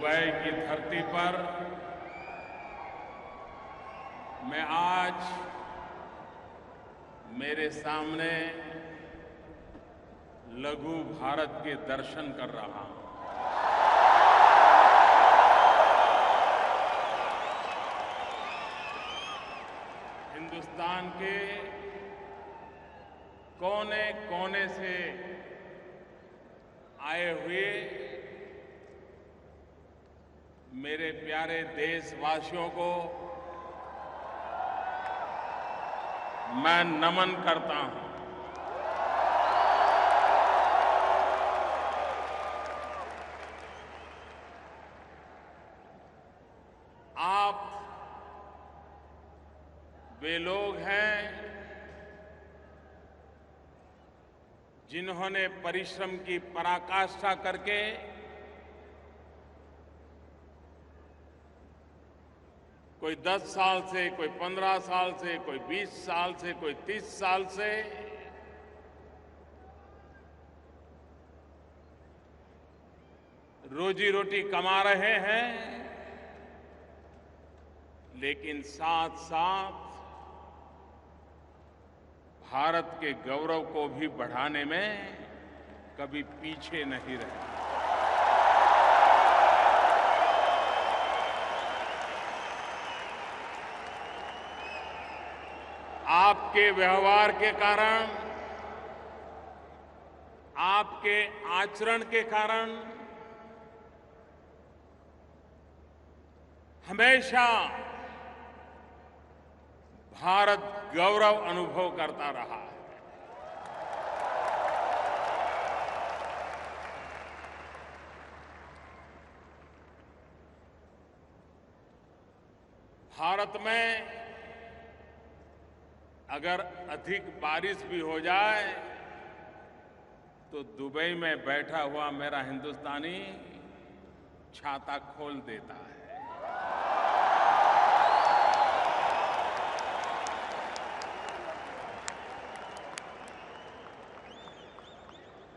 Dubai की धरती पर मैं आज मेरे सामने लघु भारत के दर्शन कर रहा हूं। हिंदुस्तान के कोने कोने से आए हुए मेरे प्यारे देशवासियों को मैं नमन करता हूं। आप वे लोग हैं जिन्होंने परिश्रम की पराकाष्ठा करके कोई 10 साल से, कोई 15 साल से, कोई 20 साल से, कोई 30 साल से रोजी रोटी कमा रहे हैं, लेकिन साथ साथ भारत के गौरव को भी बढ़ाने में कभी पीछे नहीं रहे। आपके व्यवहार के कारण, आपके आचरण के कारण हमेशा भारत गौरव अनुभव करता रहा है। भारत में अगर अधिक बारिश भी हो जाए तो दुबई में बैठा हुआ मेरा हिंदुस्तानी छाता खोल देता है।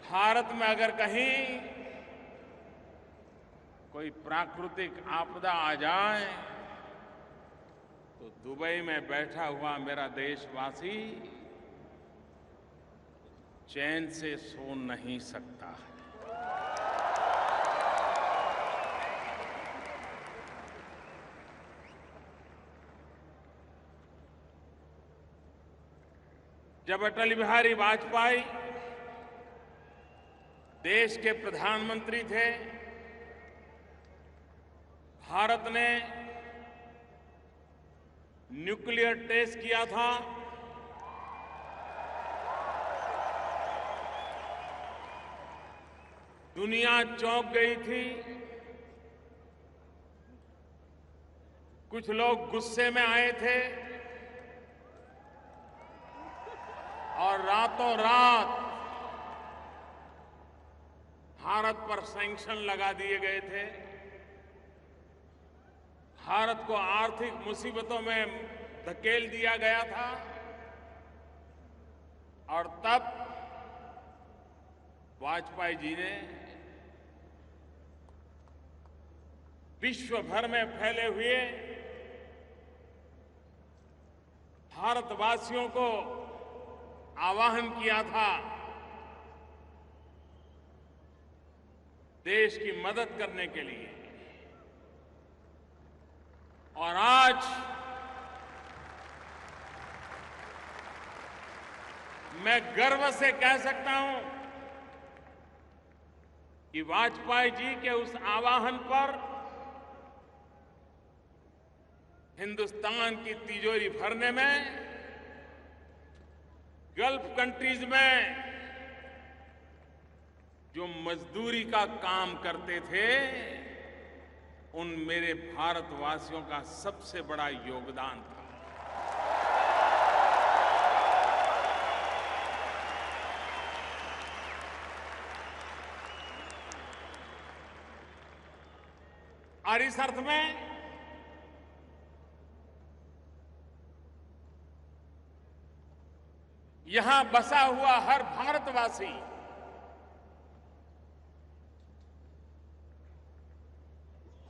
भारत में अगर कहीं कोई प्राकृतिक आपदा आ जाए तो दुबई में बैठा हुआ मेरा देशवासी चैन से सो नहीं सकता है। जब अटल बिहारी वाजपेयी देश के प्रधानमंत्री थे, भारत ने न्यूक्लियर टेस्ट किया था। दुनिया चौंक गई थी। कुछ लोग गुस्से में आए थे और रातों रात भारत पर सैंक्शन लगा दिए गए थे। भारत को आर्थिक मुसीबतों में धकेल दिया गया था और तब वाजपेयी जी ने विश्व भर में फैले हुए भारतवासियों को आह्वान किया था देश की मदद करने के लिए। और आज मैं गर्व से कह सकता हूं कि वाजपेयी जी के उस आह्वान पर हिंदुस्तान की तिजोरी भरने में, गल्फ कंट्रीज में जो मजदूरी का काम करते थे, उन मेरे भारतवासियों का सबसे बड़ा योगदान था। और इस अर्थ में यहां बसा हुआ हर भारतवासी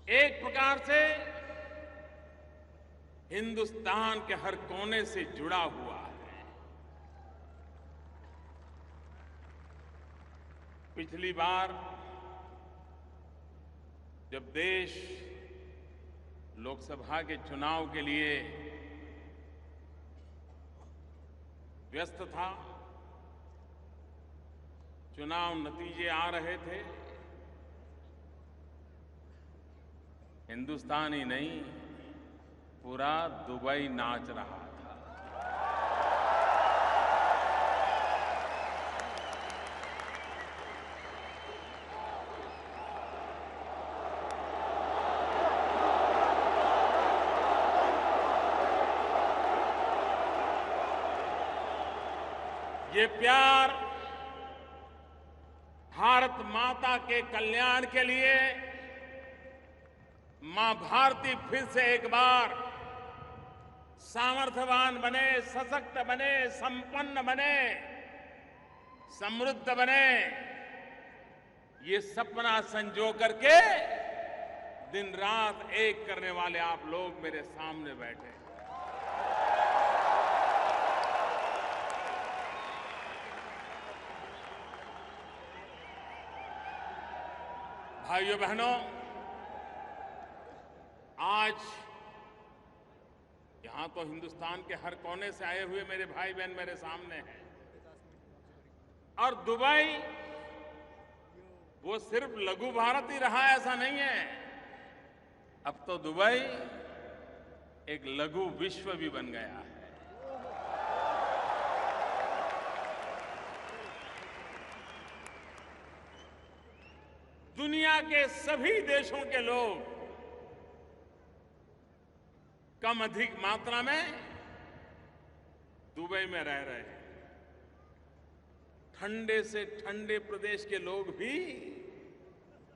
एक प्रकार से हिंदुस्तान के हर कोने से जुड़ा हुआ है। पिछली बार जब देश लोकसभा के चुनाव के लिए व्यस्त था, चुनाव नतीजे आ रहे थे, हिंदुस्तान ही नहीं पूरा दुबई नाच रहा था। ये प्यार भारत माता के कल्याण के लिए मां भारती फिर से एक बार सामर्थ्यवान बने, सशक्त बने, संपन्न बने, समृद्ध बने, ये सपना संजो करके दिन रात एक करने वाले आप लोग मेरे सामने बैठे। भाइयों बहनों, आज यहां तो हिंदुस्तान के हर कोने से आए हुए मेरे भाई बहन मेरे सामने हैं, और दुबई वो सिर्फ लघु भारत ही रहा ऐसा नहीं है। अब तो दुबई एक लघु विश्व भी बन गया है। दुनिया के सभी देशों के लोग कम अधिक मात्रा में दुबई में रह रहे हैं। ठंडे से ठंडे प्रदेश के लोग भी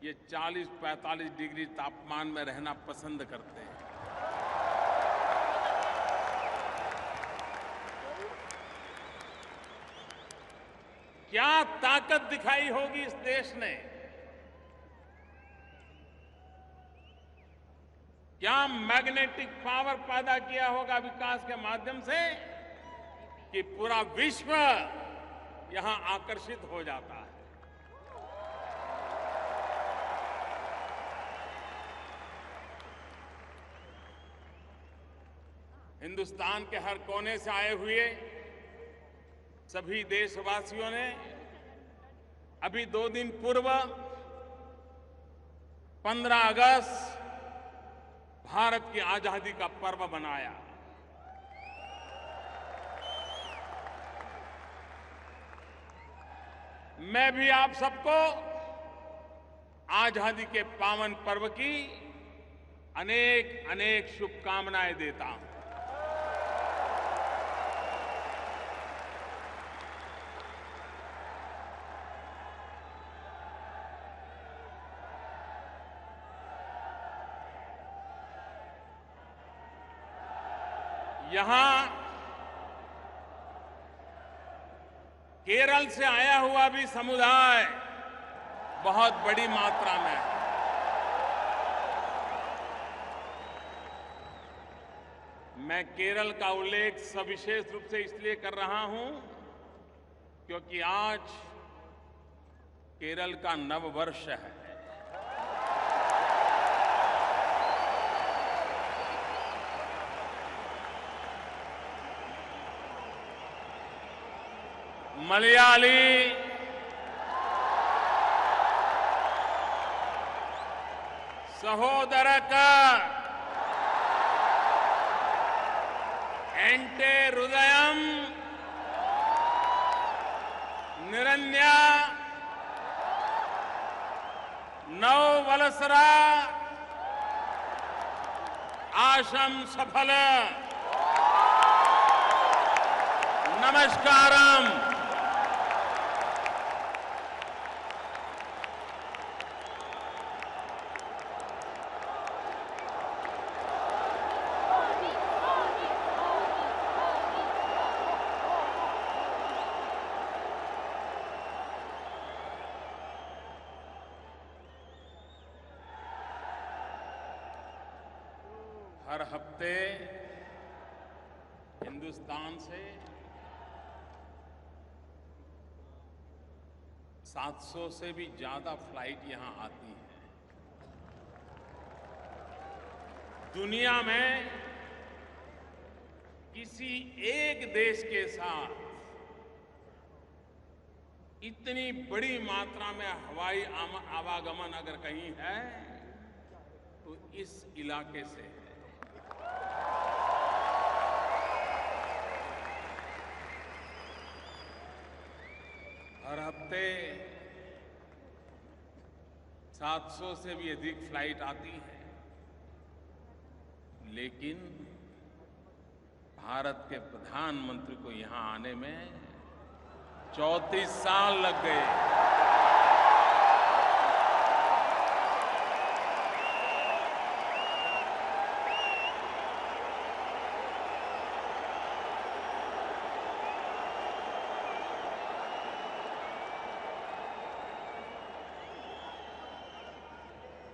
ये 40-45 डिग्री तापमान में रहना पसंद करते हैं। क्या ताकत दिखाई होगी इस देश ने, क्या मैग्नेटिक पावर पैदा किया होगा विकास के माध्यम से कि पूरा विश्व यहां आकर्षित हो जाता है। हिंदुस्तान के हर कोने से आए हुए सभी देशवासियों ने अभी 2 दिन पूर्व 15 अगस्त भारत की आजादी का पर्व मनाया। मैं भी आप सबको आजादी के पावन पर्व की अनेक अनेक शुभकामनाएं देता हूं। यहां केरल से आया हुआ भी समुदाय बहुत बड़ी मात्रा में है। मैं केरल का उल्लेख सविशेष रूप से इसलिए कर रहा हूं क्योंकि आज केरल का नववर्ष है। मलयाली, सहोदरक, एंटे हृदयम, निरन्या, नववलसरा, आशम सफल, नमस्कारम। हर हफ्ते हिंदुस्तान से 700 से भी ज्यादा फ्लाइट यहां आती हैं। दुनिया में किसी एक देश के साथ इतनी बड़ी मात्रा में हवाई आवागमन अगर कहीं है तो इस इलाके से है। हर हफ्ते 700 से भी अधिक फ्लाइट आती है, लेकिन भारत के प्रधानमंत्री को यहां आने में 34 साल लग गए।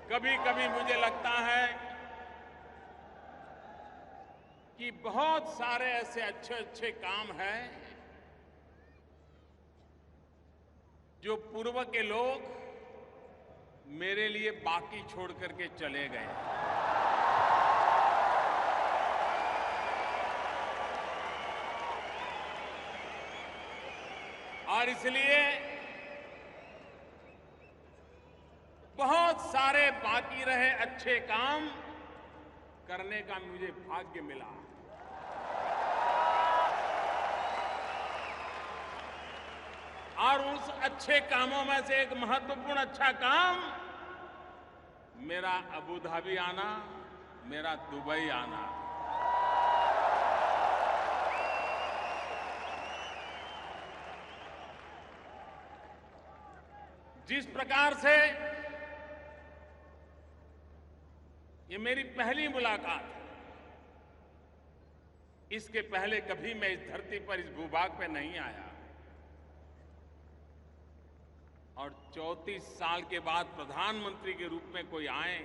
कभी कभी मुझे लगता है कि बहुत सारे ऐसे अच्छे अच्छे काम हैं जो पूर्व के लोग मेरे लिए बाकी छोड़ करके चले गए। और इसलिए बहुत सारे बाकी रहे अच्छे काम करने का मुझे भाग्य मिला। और उस अच्छे कामों में से एक महत्वपूर्ण अच्छा काम मेरा अबू धाबी आना, मेरा दुबई आना। जिस प्रकार से ये मेरी पहली मुलाकात है, इसके पहले कभी मैं इस धरती पर, इस भूभाग पे नहीं आया, और 34 साल के बाद प्रधानमंत्री के रूप में कोई आए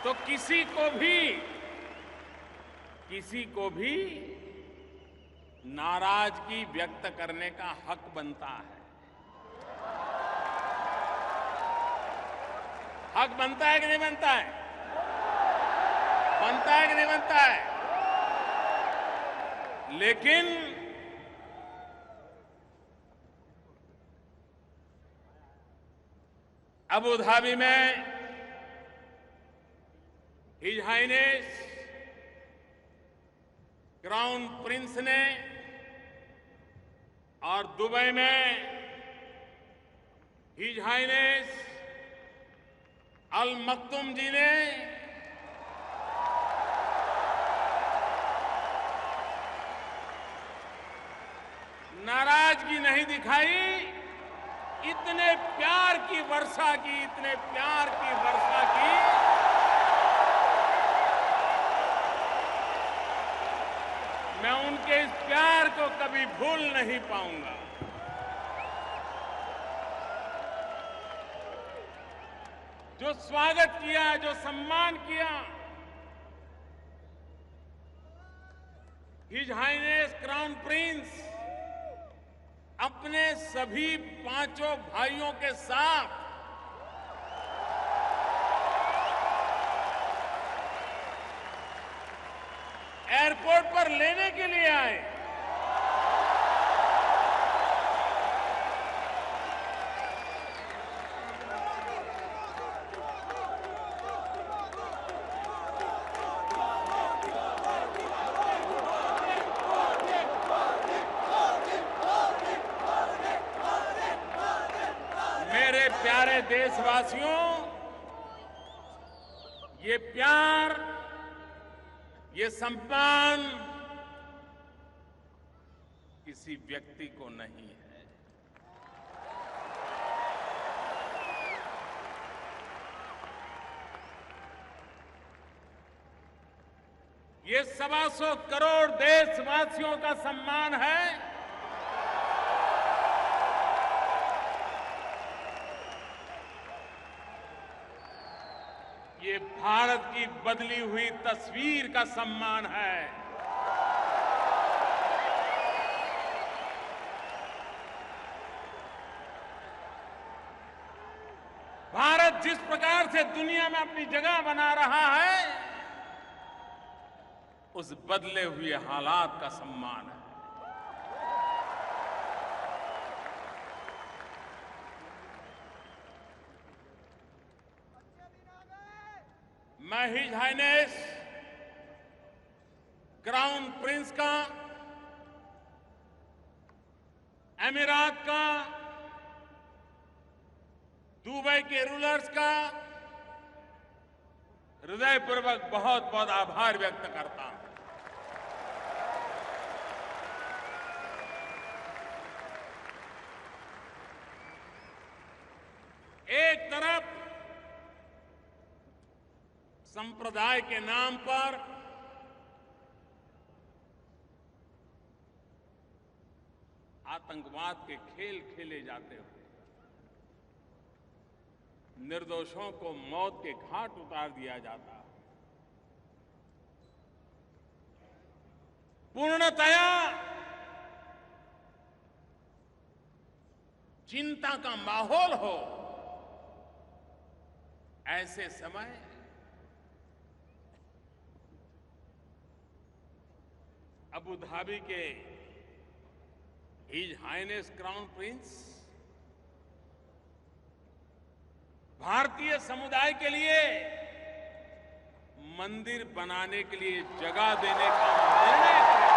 तो किसी को भी नाराजगी व्यक्त करने का हक बनता है। हक बनता है कि नहीं बनता है? बनता है कि नहीं बनता है? लेकिन अबू धाबी में हिज हाइनेस क्राउन प्रिंस ने और दुबई में हिज हाइनेस अल मक्तुम जी ने नाराजगी नहीं दिखाई। इतने प्यार की वर्षा की, इतने प्यार की वर्षा की, मैं उनके इस प्यार को कभी भूल नहीं पाऊंगा। जो स्वागत किया, जो सम्मान किया, हिज हाइनेस क्राउन प्रिंस अपने सभी 5 भाइयों के साथ एयरपोर्ट पर लेने के लिए आए। मेरे प्यारे देशवासियों, ये प्यार, ये सम्मान किसी व्यक्ति को नहीं है। ये 125 करोड़ देशवासियों का सम्मान है। भारत की बदली हुई तस्वीर का सम्मान है। भारत जिस प्रकार से दुनिया में अपनी जगह बना रहा है, उस बदले हुए हालात का सम्मान है। मैं हिज हाइनेस क्राउन प्रिंस का, अमीरात का, दुबई के रूलर्स का हृदयपूर्वक बहुत बहुत आभार व्यक्त करता हूं। एक तरफ संप्रदाय के नाम पर आतंकवाद के खेल खेले जाते हुए निर्दोषों को मौत के घाट उतार दिया जाता, पूर्णतया चिंता का माहौल हो, ऐसे समय अबू धाबी के हिज हाइनेस क्राउन प्रिंस भारतीय समुदाय के लिए मंदिर बनाने के लिए जगह देने का निर्णय किया।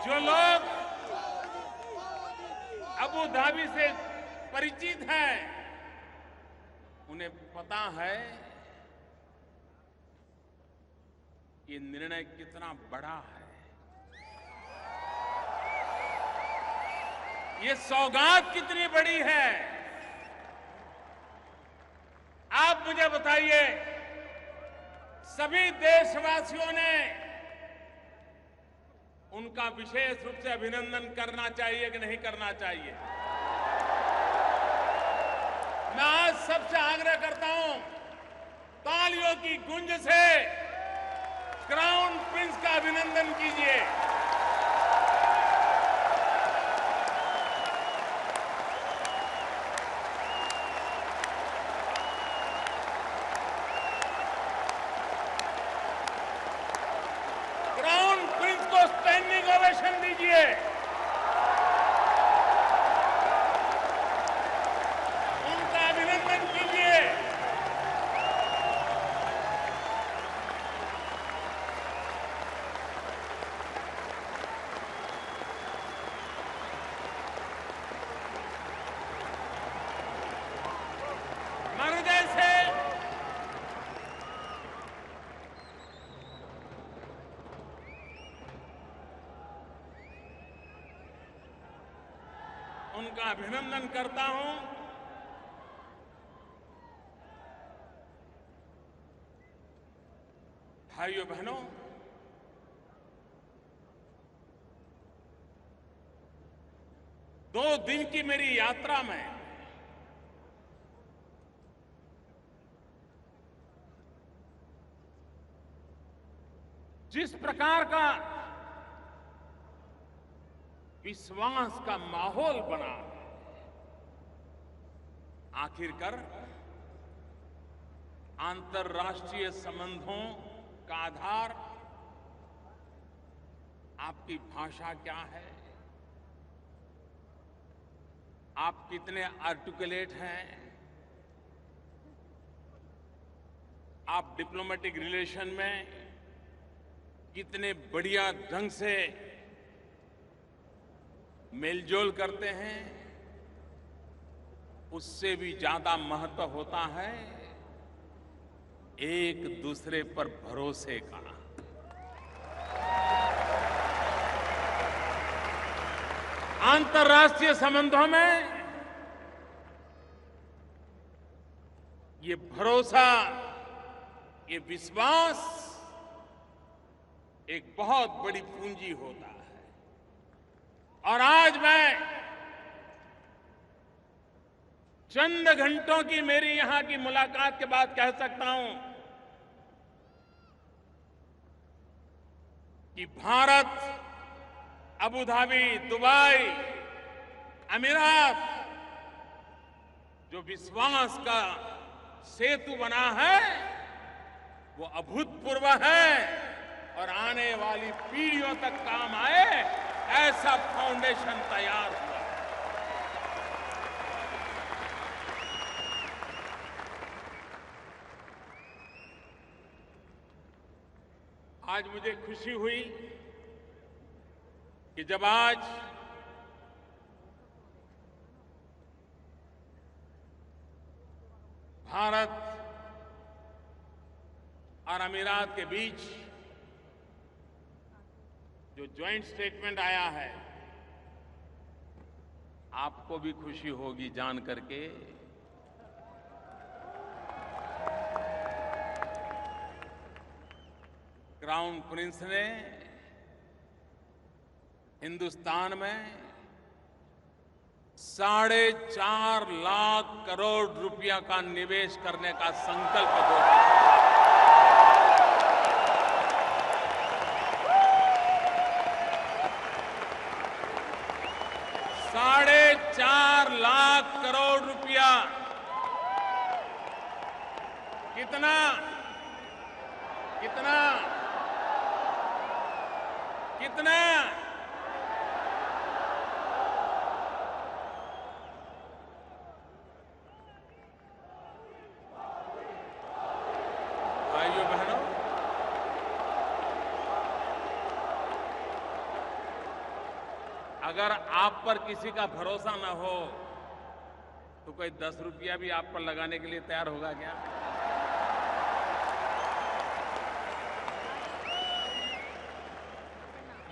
जो लोग अबू धाबी से परिचित हैं, उन्हें पता है ये निर्णय कितना बड़ा है। ये सौगात कितनी बड़ी है। आप मुझे बताइए, सभी देशवासियों ने उनका विशेष रूप से अभिनंदन करना चाहिए कि नहीं करना चाहिए? मैं आज सबसे आग्रह करता हूं, तालियों की गूंज से क्राउन प्रिंस का अभिनंदन कीजिए। क्राउन प्रिंस को स्टैंडिंग ओवेशन दीजिए। उनका अभिनंदन कीजिए। मैं हृदय से उनका अभिनंदन करता हूं। भाइयों बहनों, दो दिन की मेरी यात्रा में जिस प्रकार का विश्वास का माहौल बना, आखिरकार अंतर्राष्ट्रीय संबंधों का आधार आपकी भाषा क्या है, आप कितने आर्टिकुलेट हैं, आप डिप्लोमेटिक रिलेशन में कितने बढ़िया ढंग से मेलजोल करते हैं, उससे भी ज्यादा महत्व होता है एक दूसरे पर भरोसे का। अंतर्राष्ट्रीय संबंधों में ये भरोसा, ये विश्वास एक बहुत बड़ी पूंजी होता है। और आज मैं चंद घंटों की मेरी यहां की मुलाकात के बाद कह सकता हूं कि भारत, अबू धाबी, दुबई, अमीरात जो विश्वास का सेतु बना है वो अभूतपूर्व है और आने वाली पीढ़ियों तक काम आए ऐसा फाउंडेशन तैयार हुआ। आज मुझे खुशी हुई कि जब आज भारत और अमीरात के बीच जो ज्वाइंट स्टेटमेंट आया है, आपको भी खुशी होगी जान करके क्राउन प्रिंस ने हिंदुस्तान में 4.5 लाख करोड़ रुपया का निवेश करने का संकल्प किया। 4.5 लाख करोड़ रुपया। कितना कितना कितना भाइयों बहनों, अगर आप पर किसी का भरोसा न हो तो कोई 10 रुपया भी आप पर लगाने के लिए तैयार होगा क्या?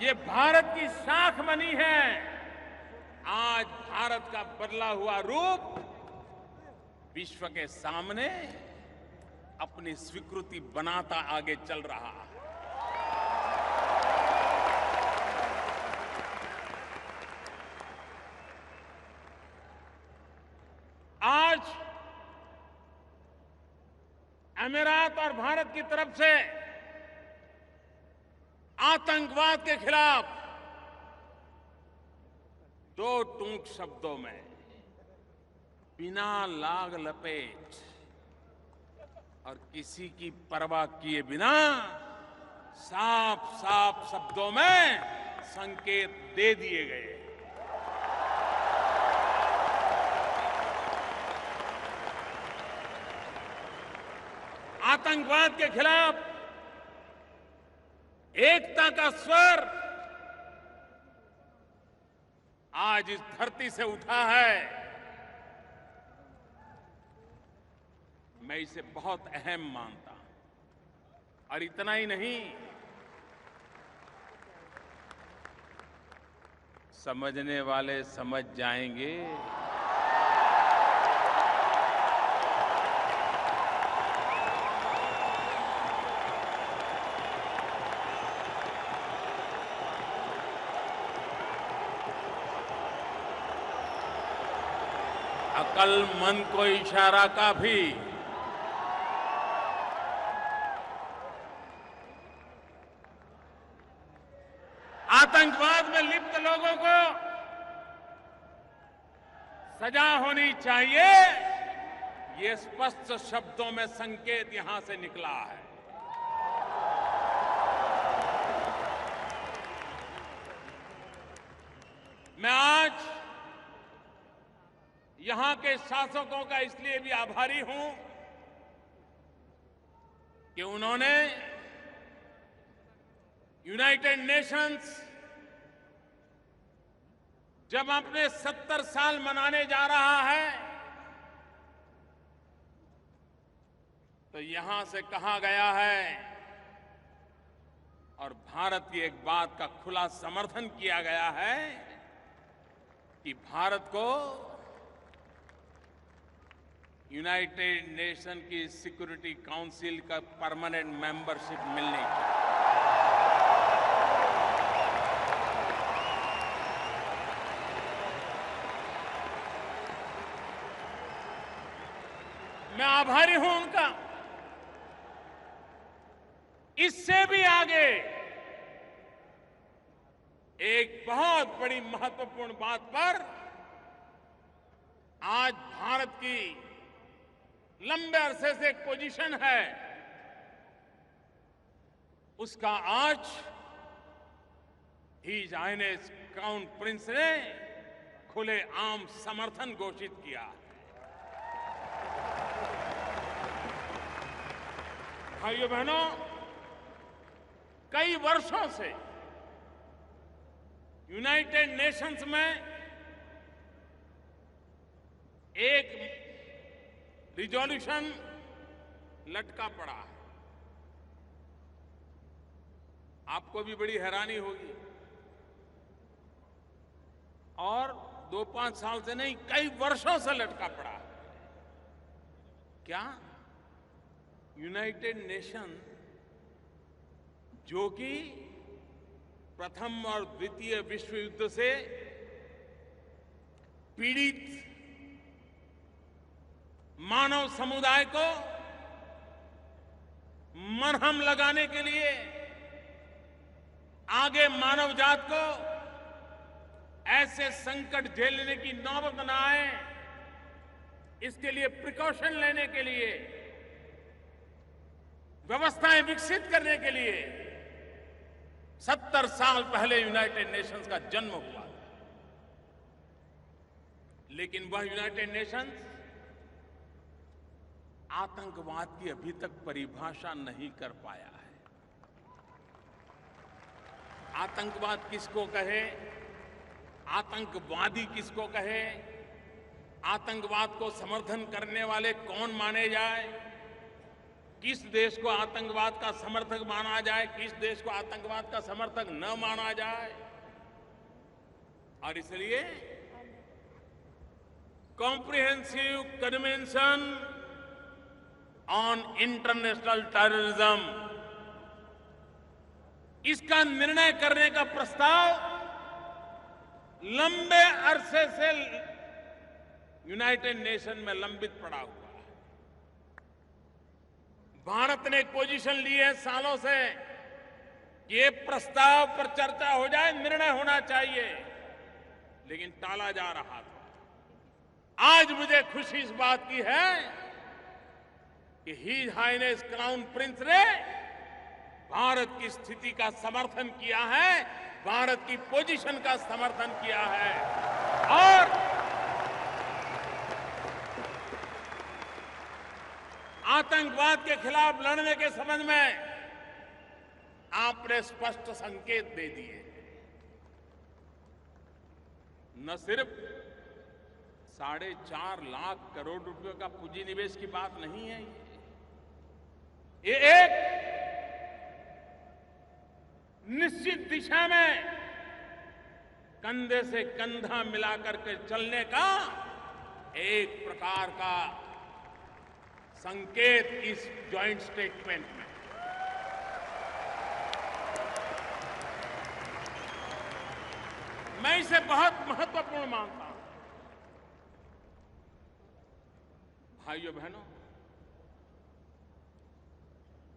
ये भारत की शाख बनी है। आज भारत का बदला हुआ रूप विश्व के सामने अपनी स्वीकृति बनाता आगे चल रहा है। आज अमीरात और भारत की तरफ से आतंकवाद के खिलाफ 2 टूक शब्दों में बिना लाग लपेट और किसी की परवाह किए बिना साफ साफ शब्दों में संकेत दे दिए गए। आतंकवाद के खिलाफ एकता का स्वर आज इस धरती से उठा है। मैं इसे बहुत अहम मानता हूं। और इतना ही नहीं, समझने वाले समझ जाएंगे। अक्लमंद को इशारा का भी आतंकवाद में लिप्त लोगों को सजा होनी चाहिए, ये स्पष्ट शब्दों में संकेत यहां से निकला है। मैं आज यहां के शासकों का इसलिए भी आभारी हूं कि उन्होंने यूनाइटेड नेशंस जब अपने 70 साल मनाने जा रहा है तो यहां से कहा गया है और भारत की एक बात का खुला समर्थन किया गया है कि भारत को यूनाइटेड नेशन की सिक्योरिटी काउंसिल का परमानेंट मेंबरशिप मिलने की। मैं आभारी हूं उनका। इससे भी आगे एक बहुत बड़ी महत्वपूर्ण बात पर आज भारत की लंबे अरसे से एक पोजीशन है, उसका आज हिज हाइनेस क्राउन प्रिंस ने खुलेआम समर्थन घोषित किया है। भाइयों बहनों, कई वर्षों से यूनाइटेड नेशंस में एक रिजोल्यूशन लटका पड़ा है। आपको भी बड़ी हैरानी होगी, और 2-5 साल से नहीं, कई वर्षों से लटका पड़ा है। क्या यूनाइटेड नेशन, जो कि प्रथम और द्वितीय विश्व युद्ध से पीड़ित मानव समुदाय को मरहम लगाने के लिए, आगे मानव जात को ऐसे संकट झेलने की नौबत न आए, इसके लिए प्रिकॉशन लेने के लिए, व्यवस्थाएं विकसित करने के लिए 70 साल पहले यूनाइटेड नेशंस का जन्म हुआ। लेकिन वह यूनाइटेड नेशंस आतंकवाद की अभी तक परिभाषा नहीं कर पाया है। आतंकवाद किसको कहे, आतंकवादी किसको कहे, आतंकवाद को समर्थन करने वाले कौन माने जाए, किस देश को आतंकवाद का समर्थक माना जाए, किस देश को आतंकवाद का समर्थक न माना जाए। और इसलिए comprehensive convention on international terrorism, इसका निर्णय करने का प्रस्ताव लंबे अरसे से यूनाइटेड नेशन में लंबित पड़ा हुआ है। भारत ने एक पोजीशन ली है सालों से कि ये प्रस्ताव पर चर्चा हो जाए, निर्णय होना चाहिए, लेकिन टाला जा रहा था। आज मुझे खुशी इस बात की है कि हिज हाइनेस क्राउन प्रिंस ने भारत की स्थिति का समर्थन किया है, भारत की पोजीशन का समर्थन किया है। और आतंकवाद के खिलाफ लड़ने के संबंध में आपने स्पष्ट संकेत दे दिए। न सिर्फ 4.5 लाख करोड़ रुपए का पूंजी निवेश की बात नहीं है, ये एक निश्चित दिशा में कंधे से कंधा मिलाकर के चलने का एक प्रकार का संकेत इस जॉइंट स्टेटमेंट में। मैं इसे बहुत महत्वपूर्ण मानता हूं। भाइयों बहनों,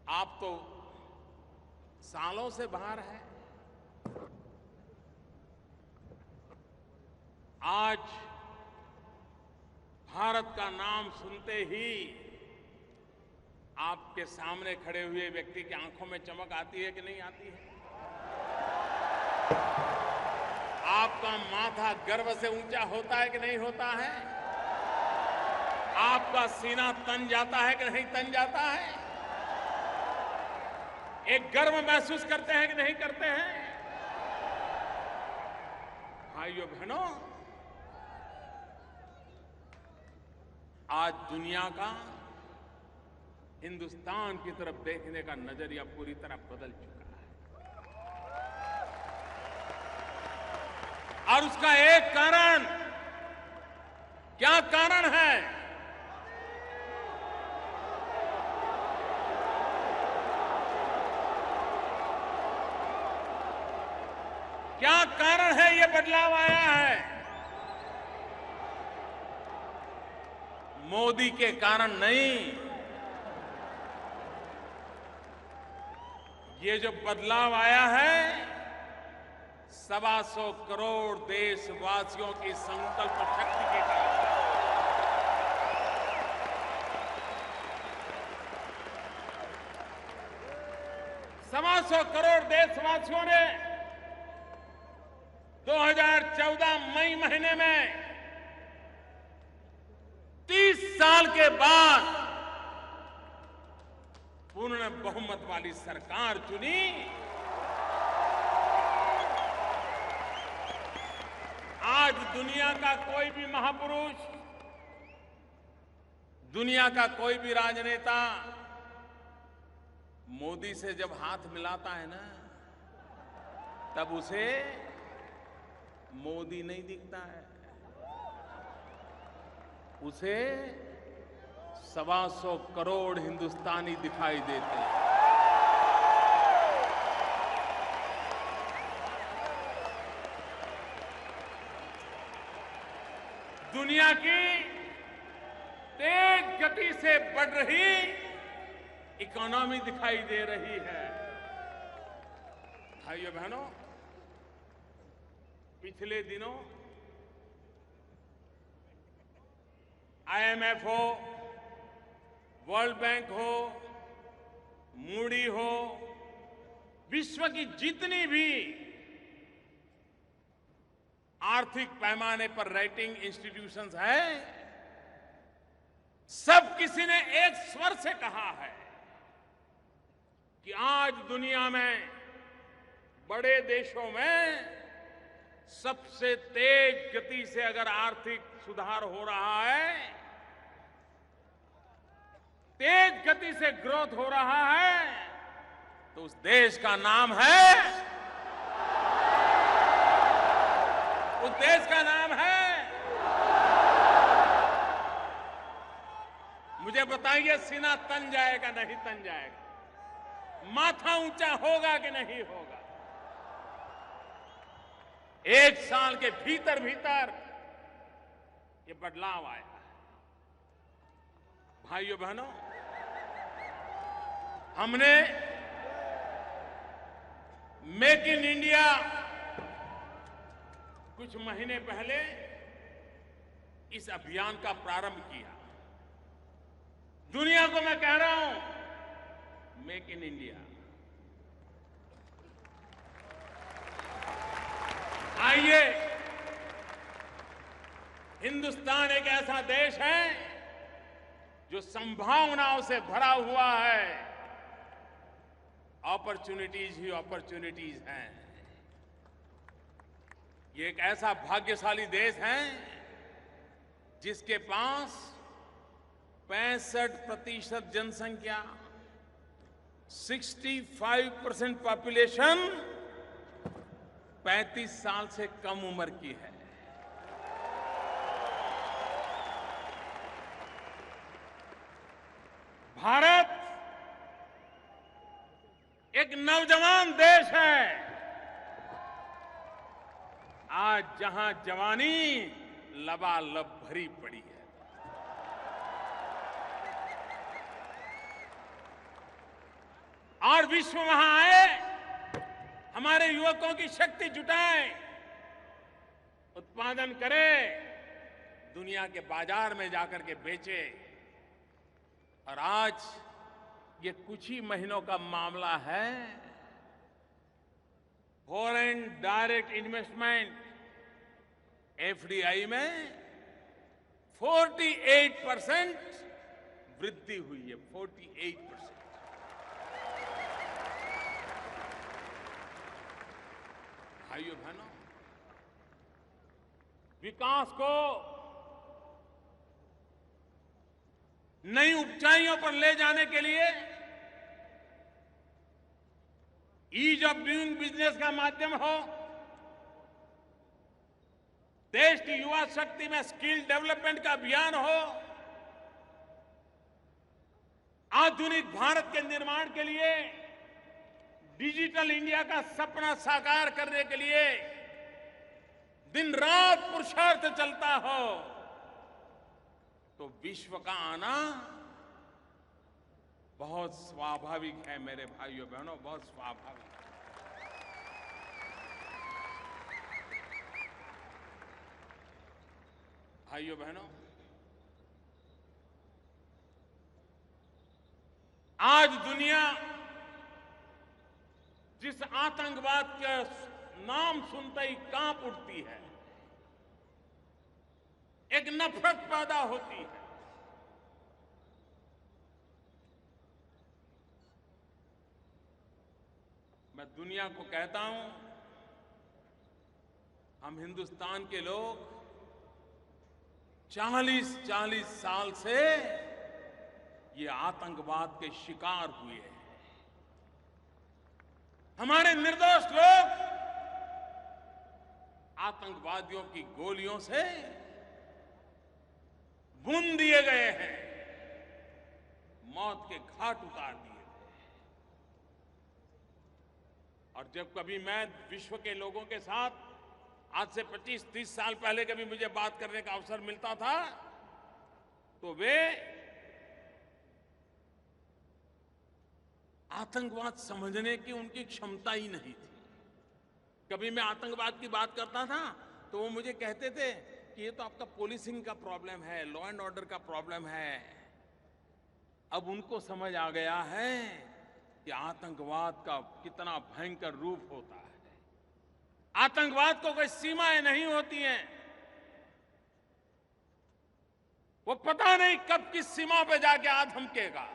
आप तो सालों से बाहर हैं, आज भारत का नाम सुनते ही आपके सामने खड़े हुए व्यक्ति की आंखों में चमक आती है कि नहीं आती है? आपका माथा गर्व से ऊंचा होता है कि नहीं होता है? आपका सीना तन जाता है कि नहीं तन जाता है? एक गर्व महसूस करते हैं कि नहीं करते हैं? भाइयों बहनों, आज दुनिया का हिंदुस्तान की तरफ देखने का नजरिया पूरी तरह बदल चुका है। और उसका एक कारण, क्या कारण है? कारण है ये बदलाव आया है, मोदी के कारण नहीं। ये जो बदलाव आया है 125 करोड़ देशवासियों की संकल्प शक्ति के कारण। 125 करोड़ देशवासियों ने 2014 मई महीने में 30 साल के बाद पूर्ण बहुमत वाली सरकार चुनी। आज दुनिया का कोई भी महापुरुष, दुनिया का कोई भी राजनेता मोदी से जब हाथ मिलाता है ना, तब उसे मोदी नहीं दिखता है, उसे 125 करोड़ हिंदुस्तानी दिखाई देते हैं। दुनिया की तेज गति से बढ़ रही इकोनॉमी दिखाई दे रही है। भाइयों बहनों, पिछले दिनों IMF हो, वर्ल्ड बैंक हो, मूडी हो, विश्व की जितनी भी आर्थिक पैमाने पर रेटिंग इंस्टीट्यूशंस हैं, सब किसी ने एक स्वर से कहा है कि आज दुनिया में बड़े देशों में सबसे तेज गति से अगर आर्थिक सुधार हो रहा है, तेज गति से ग्रोथ हो रहा है, तो उस देश का नाम है, उस देश का नाम है। मुझे बताइए, सीना तन जाएगा नहीं तन जाएगा? माथा ऊंचा होगा कि नहीं होगा? एक साल के भीतर भीतर ये बदलाव आया है। भाइयों बहनों, हमने मेक इन इंडिया कुछ महीने पहले इस अभियान का प्रारंभ किया। दुनिया को मैं कह रहा हूं, मेक इन इंडिया। आइए, हिंदुस्तान एक ऐसा देश है जो संभावनाओं से भरा हुआ है। अपॉर्चुनिटीज ही अपॉर्चुनिटीज हैं। ये एक ऐसा भाग्यशाली देश है जिसके पास 65% जनसंख्या, 65% पॉपुलेशन 35 साल से कम उम्र की है। भारत एक नौजवान देश है। आज जहां जवानी लबालब भरी पड़ी है, और विश्व वहां आए, हमारे युवकों की शक्ति जुटाए, उत्पादन करे, दुनिया के बाजार में जाकर के बेचे। और आज ये कुछ ही महीनों का मामला है, फॉरेन डायरेक्ट इन्वेस्टमेंट FDI में 48% वृद्धि हुई है। 48%। भाइयों बहनों, विकास को नई ऊंचाइयों पर ले जाने के लिए ईज ऑफ डूइंग बिजनेस का माध्यम हो, देश की युवा शक्ति में स्किल डेवलपमेंट का अभियान हो, आधुनिक भारत के निर्माण के लिए, डिजिटल इंडिया का सपना साकार करने के लिए दिन रात पुरुषार्थ चलता हो तो विश्व का आना बहुत स्वाभाविक है मेरे भाइयों बहनों, बहुत स्वाभाविक है। भाइयों बहनों, आज दुनिया जिस आतंकवाद के नाम सुनते ही कांप उठती है, एक नफरत पैदा होती है। मैं दुनिया को कहता हूं, हम हिंदुस्तान के लोग 40-40 साल से ये आतंकवाद के शिकार हुए हैं। हमारे निर्दोष लोग आतंकवादियों की गोलियों से भून दिए गए हैं, मौत के घाट उतार दिए गए। और जब कभी मैं विश्व के लोगों के साथ आज से 25-30 साल पहले कभी मुझे बात करने का अवसर मिलता था, तो वे आतंकवाद समझने की उनकी क्षमता ही नहीं थी। कभी मैं आतंकवाद की बात करता था तो वो मुझे कहते थे कि ये तो आपका पुलिसिंग का प्रॉब्लम है, लॉ एंड ऑर्डर का प्रॉब्लम है। अब उनको समझ आ गया है कि आतंकवाद का कितना भयंकर रूप होता है। आतंकवाद को कोई सीमाएं नहीं होती हैं। वो पता नहीं कब किस सीमा पे जाके आ धमकेगा।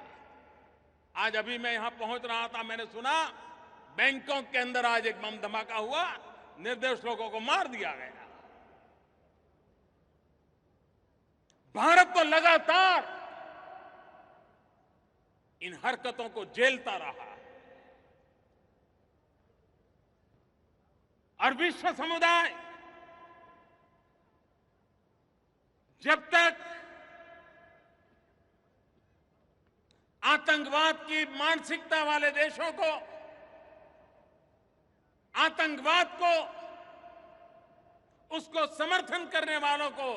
आज अभी मैं यहां पहुंच रहा था, मैंने सुना बैंकॉक के अंदर आज एक बम धमाका हुआ, निर्दोष लोगों को मार दिया गया। भारत तो लगातार इन हरकतों को झेलता रहा और विश्व समुदाय जब तक आतंकवाद की मानसिकता वाले देशों को, आतंकवाद को, उसको समर्थन करने वालों को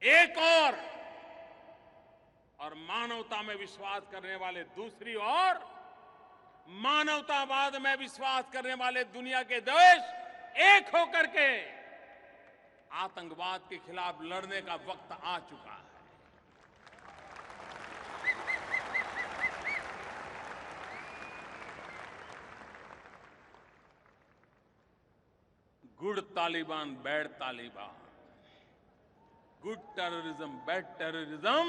एक और मानवता में विश्वास करने वाले दूसरी ओर, मानवतावाद में विश्वास करने वाले दुनिया के देश एक होकर के आतंकवाद के खिलाफ लड़ने का वक्त आ चुका है। Good Taliban, bad Taliban, good terrorism, bad terrorism,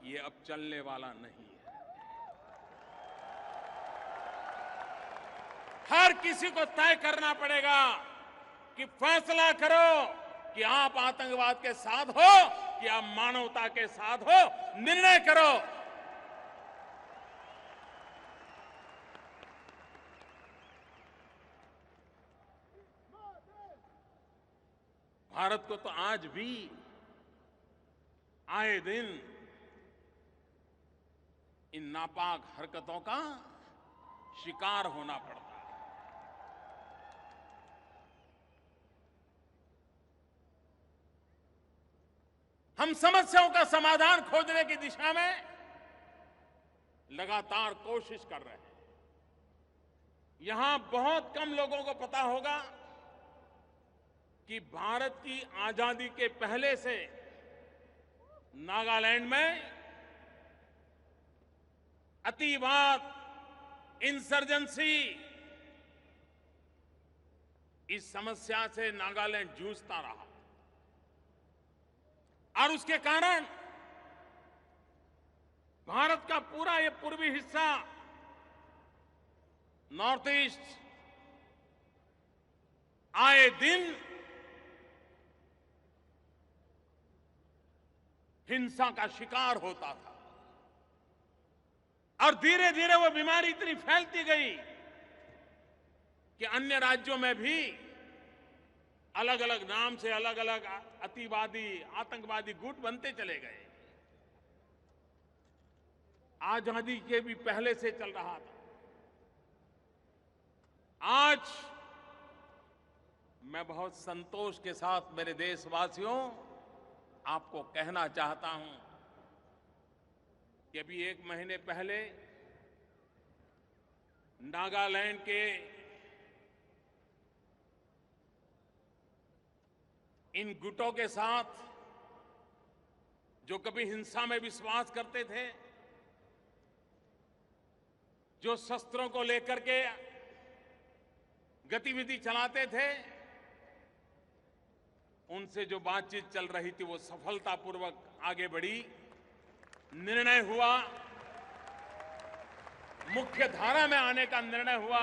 ये अब चलने वाला नहीं है। हर किसी को तय करना पड़ेगा कि फैसला करो कि आप आतंकवाद के साथ हो कि आप मानवता के साथ हो। निर्णय करो। भारत को तो आज भी आए दिन इन नापाक हरकतों का शिकार होना पड़ता है। हम समस्याओं का समाधान खोजने की दिशा में लगातार कोशिश कर रहे हैं। यहां बहुत कम लोगों को पता होगा कि भारत की आजादी के पहले से नागालैंड में अतिवाद, इंसर्जेंसी, इस समस्या से नागालैंड जूझता रहा और उसके कारण भारत का पूरा ये पूर्वी हिस्सा, नॉर्थ ईस्ट, आए दिन हिंसा का शिकार होता था और धीरे धीरे वो बीमारी इतनी फैलती गई कि अन्य राज्यों में भी अलग अलग नाम से अलग अलग अतिवादी, आतंकवादी गुट बनते चले गए। आजादी के भी पहले से चल रहा था। आज मैं बहुत संतोष के साथ मेरे देशवासियों आपको कहना चाहता हूं कि अभी 1 महीने पहले नागालैंड के इन गुटों के साथ जो कभी हिंसा में विश्वास करते थे, जो शस्त्रों को लेकर के गतिविधि चलाते थे, उनसे जो बातचीत चल रही थी वो सफलतापूर्वक आगे बढ़ी। निर्णय हुआ, मुख्य धारा में आने का निर्णय हुआ।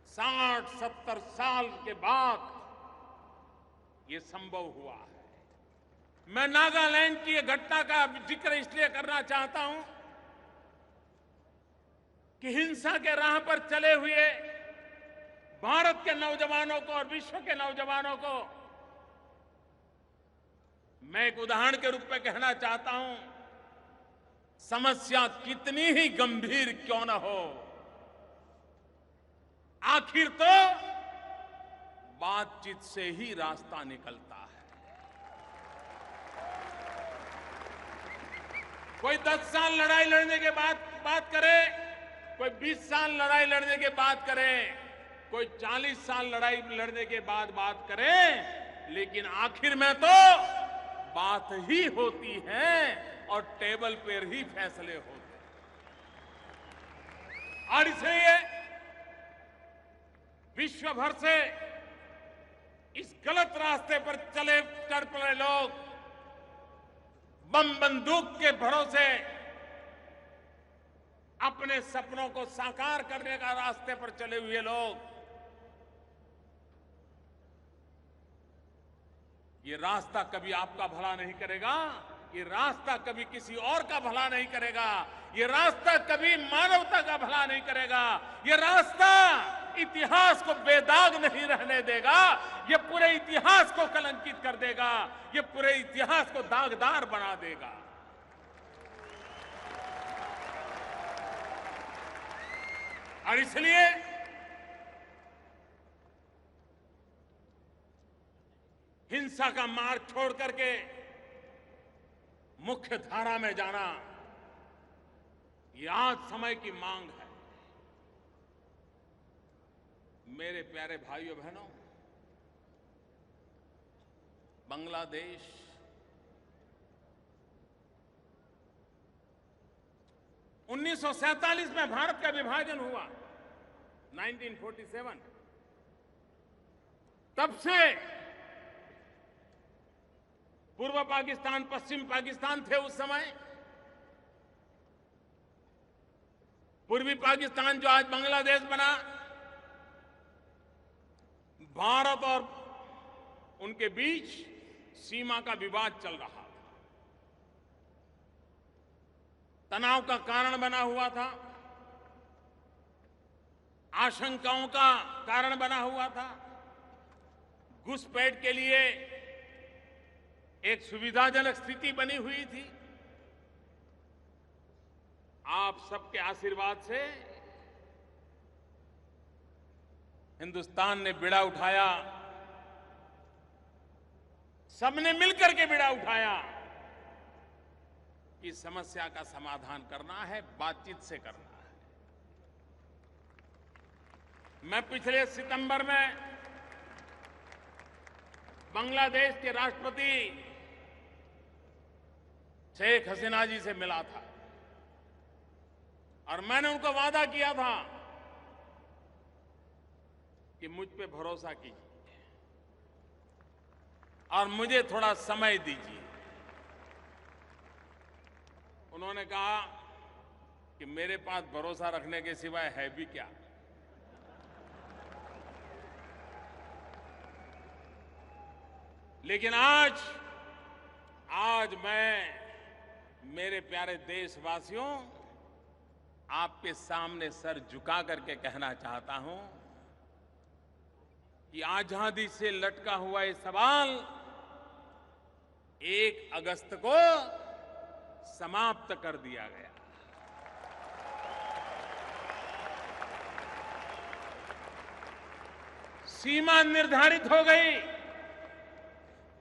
60-70 साल के बाद ये संभव हुआ है। मैं नागालैंड की ये घटना का जिक्र इसलिए करना चाहता हूं कि हिंसा के राह पर चले हुए भारत के नौजवानों को और विश्व के नौजवानों को मैं एक उदाहरण के रूप में कहना चाहता हूं, समस्या कितनी ही गंभीर क्यों न हो, आखिर तो बातचीत से ही रास्ता निकलता है। कोई 10 साल लड़ाई लड़ने के बाद बात करे, कोई 20 साल लड़ाई लड़ने के बाद करे, कोई 40 साल लड़ाई लड़ने के बाद बात करे, लेकिन आखिर में तो बात ही होती है और टेबल पर ही फैसले होते हैं। और इसलिए विश्व भर से इस गलत रास्ते पर चल पड़े लोग, बम बंदूक के भरोसे अपने सपनों को साकार करने का रास्ते पर चले हुए लोग, ये रास्ता कभी आपका भला नहीं करेगा, ये रास्ता कभी किसी और का भला नहीं करेगा, ये रास्ता कभी मानवता का भला नहीं करेगा, ये रास्ता इतिहास को बेदाग नहीं रहने देगा, ये पूरे इतिहास को कलंकित कर देगा, ये पूरे इतिहास को दागदार बना देगा। और इसलिए हिंसा का मार्ग छोड़ करके मुख्य धारा में जाना, ये आज समय की मांग है। मेरे प्यारे भाइयों बहनों, बांग्लादेश (1947) में भारत का विभाजन हुआ, 1947। तब से पूर्व पाकिस्तान, पश्चिम पाकिस्तान थे उस समय। पूर्वी पाकिस्तान जो आज बांग्लादेश बना, भारत और उनके बीच सीमा का विवाद चल रहा था, तनाव का कारण बना हुआ था, आशंकाओं का कारण बना हुआ था, घुसपैठ के लिए एक सुविधाजनक स्थिति बनी हुई थी। आप सबके आशीर्वाद से हिंदुस्तान ने बीड़ा उठाया, सबने मिलकर के बीड़ा उठाया कि समस्या का समाधान करना है, बातचीत से करना है। मैं पिछले सितंबर में बांग्लादेश के राष्ट्रपति शेख हसीना जी से मिला था और मैंने उनको वादा किया था कि मुझ पे भरोसा कीजिए और मुझे थोड़ा समय दीजिए। उन्होंने कहा कि मेरे पास भरोसा रखने के सिवाय है भी क्या। लेकिन आज मैं मेरे प्यारे देशवासियों आपके सामने सर झुका करके कहना चाहता हूं कि आजादी से लटका हुआ ये सवाल 1 अगस्त को समाप्त कर दिया गया। सीमा निर्धारित हो गई।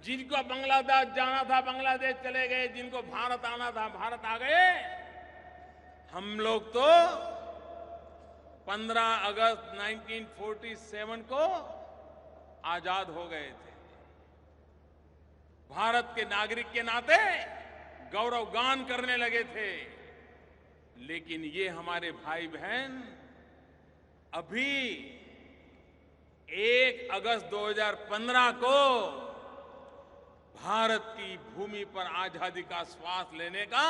जिनको बांग्लादेश जाना था बांग्लादेश चले गए, जिनको भारत आना था भारत आ गए। हम लोग तो 15 अगस्त 1947 को आजाद हो गए थे। भारत के नागरिक के नाते गौरवगान करने लगे थे। लेकिन ये हमारे भाई बहन अभी 1 अगस्त 2015 को भारत की भूमि पर आजादी का श्वास लेने का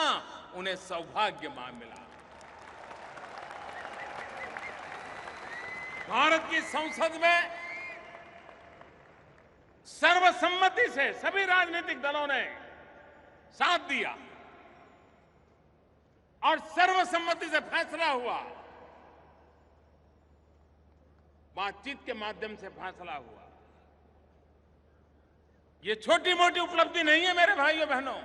उन्हें सौभाग्य मिला। भारत की संसद में सर्वसम्मति से सभी राजनीतिक दलों ने साथ दिया और सर्वसम्मति से फैसला हुआ, बातचीत के माध्यम से फैसला हुआ। ये छोटी मोटी उपलब्धि नहीं है मेरे भाइयों बहनों।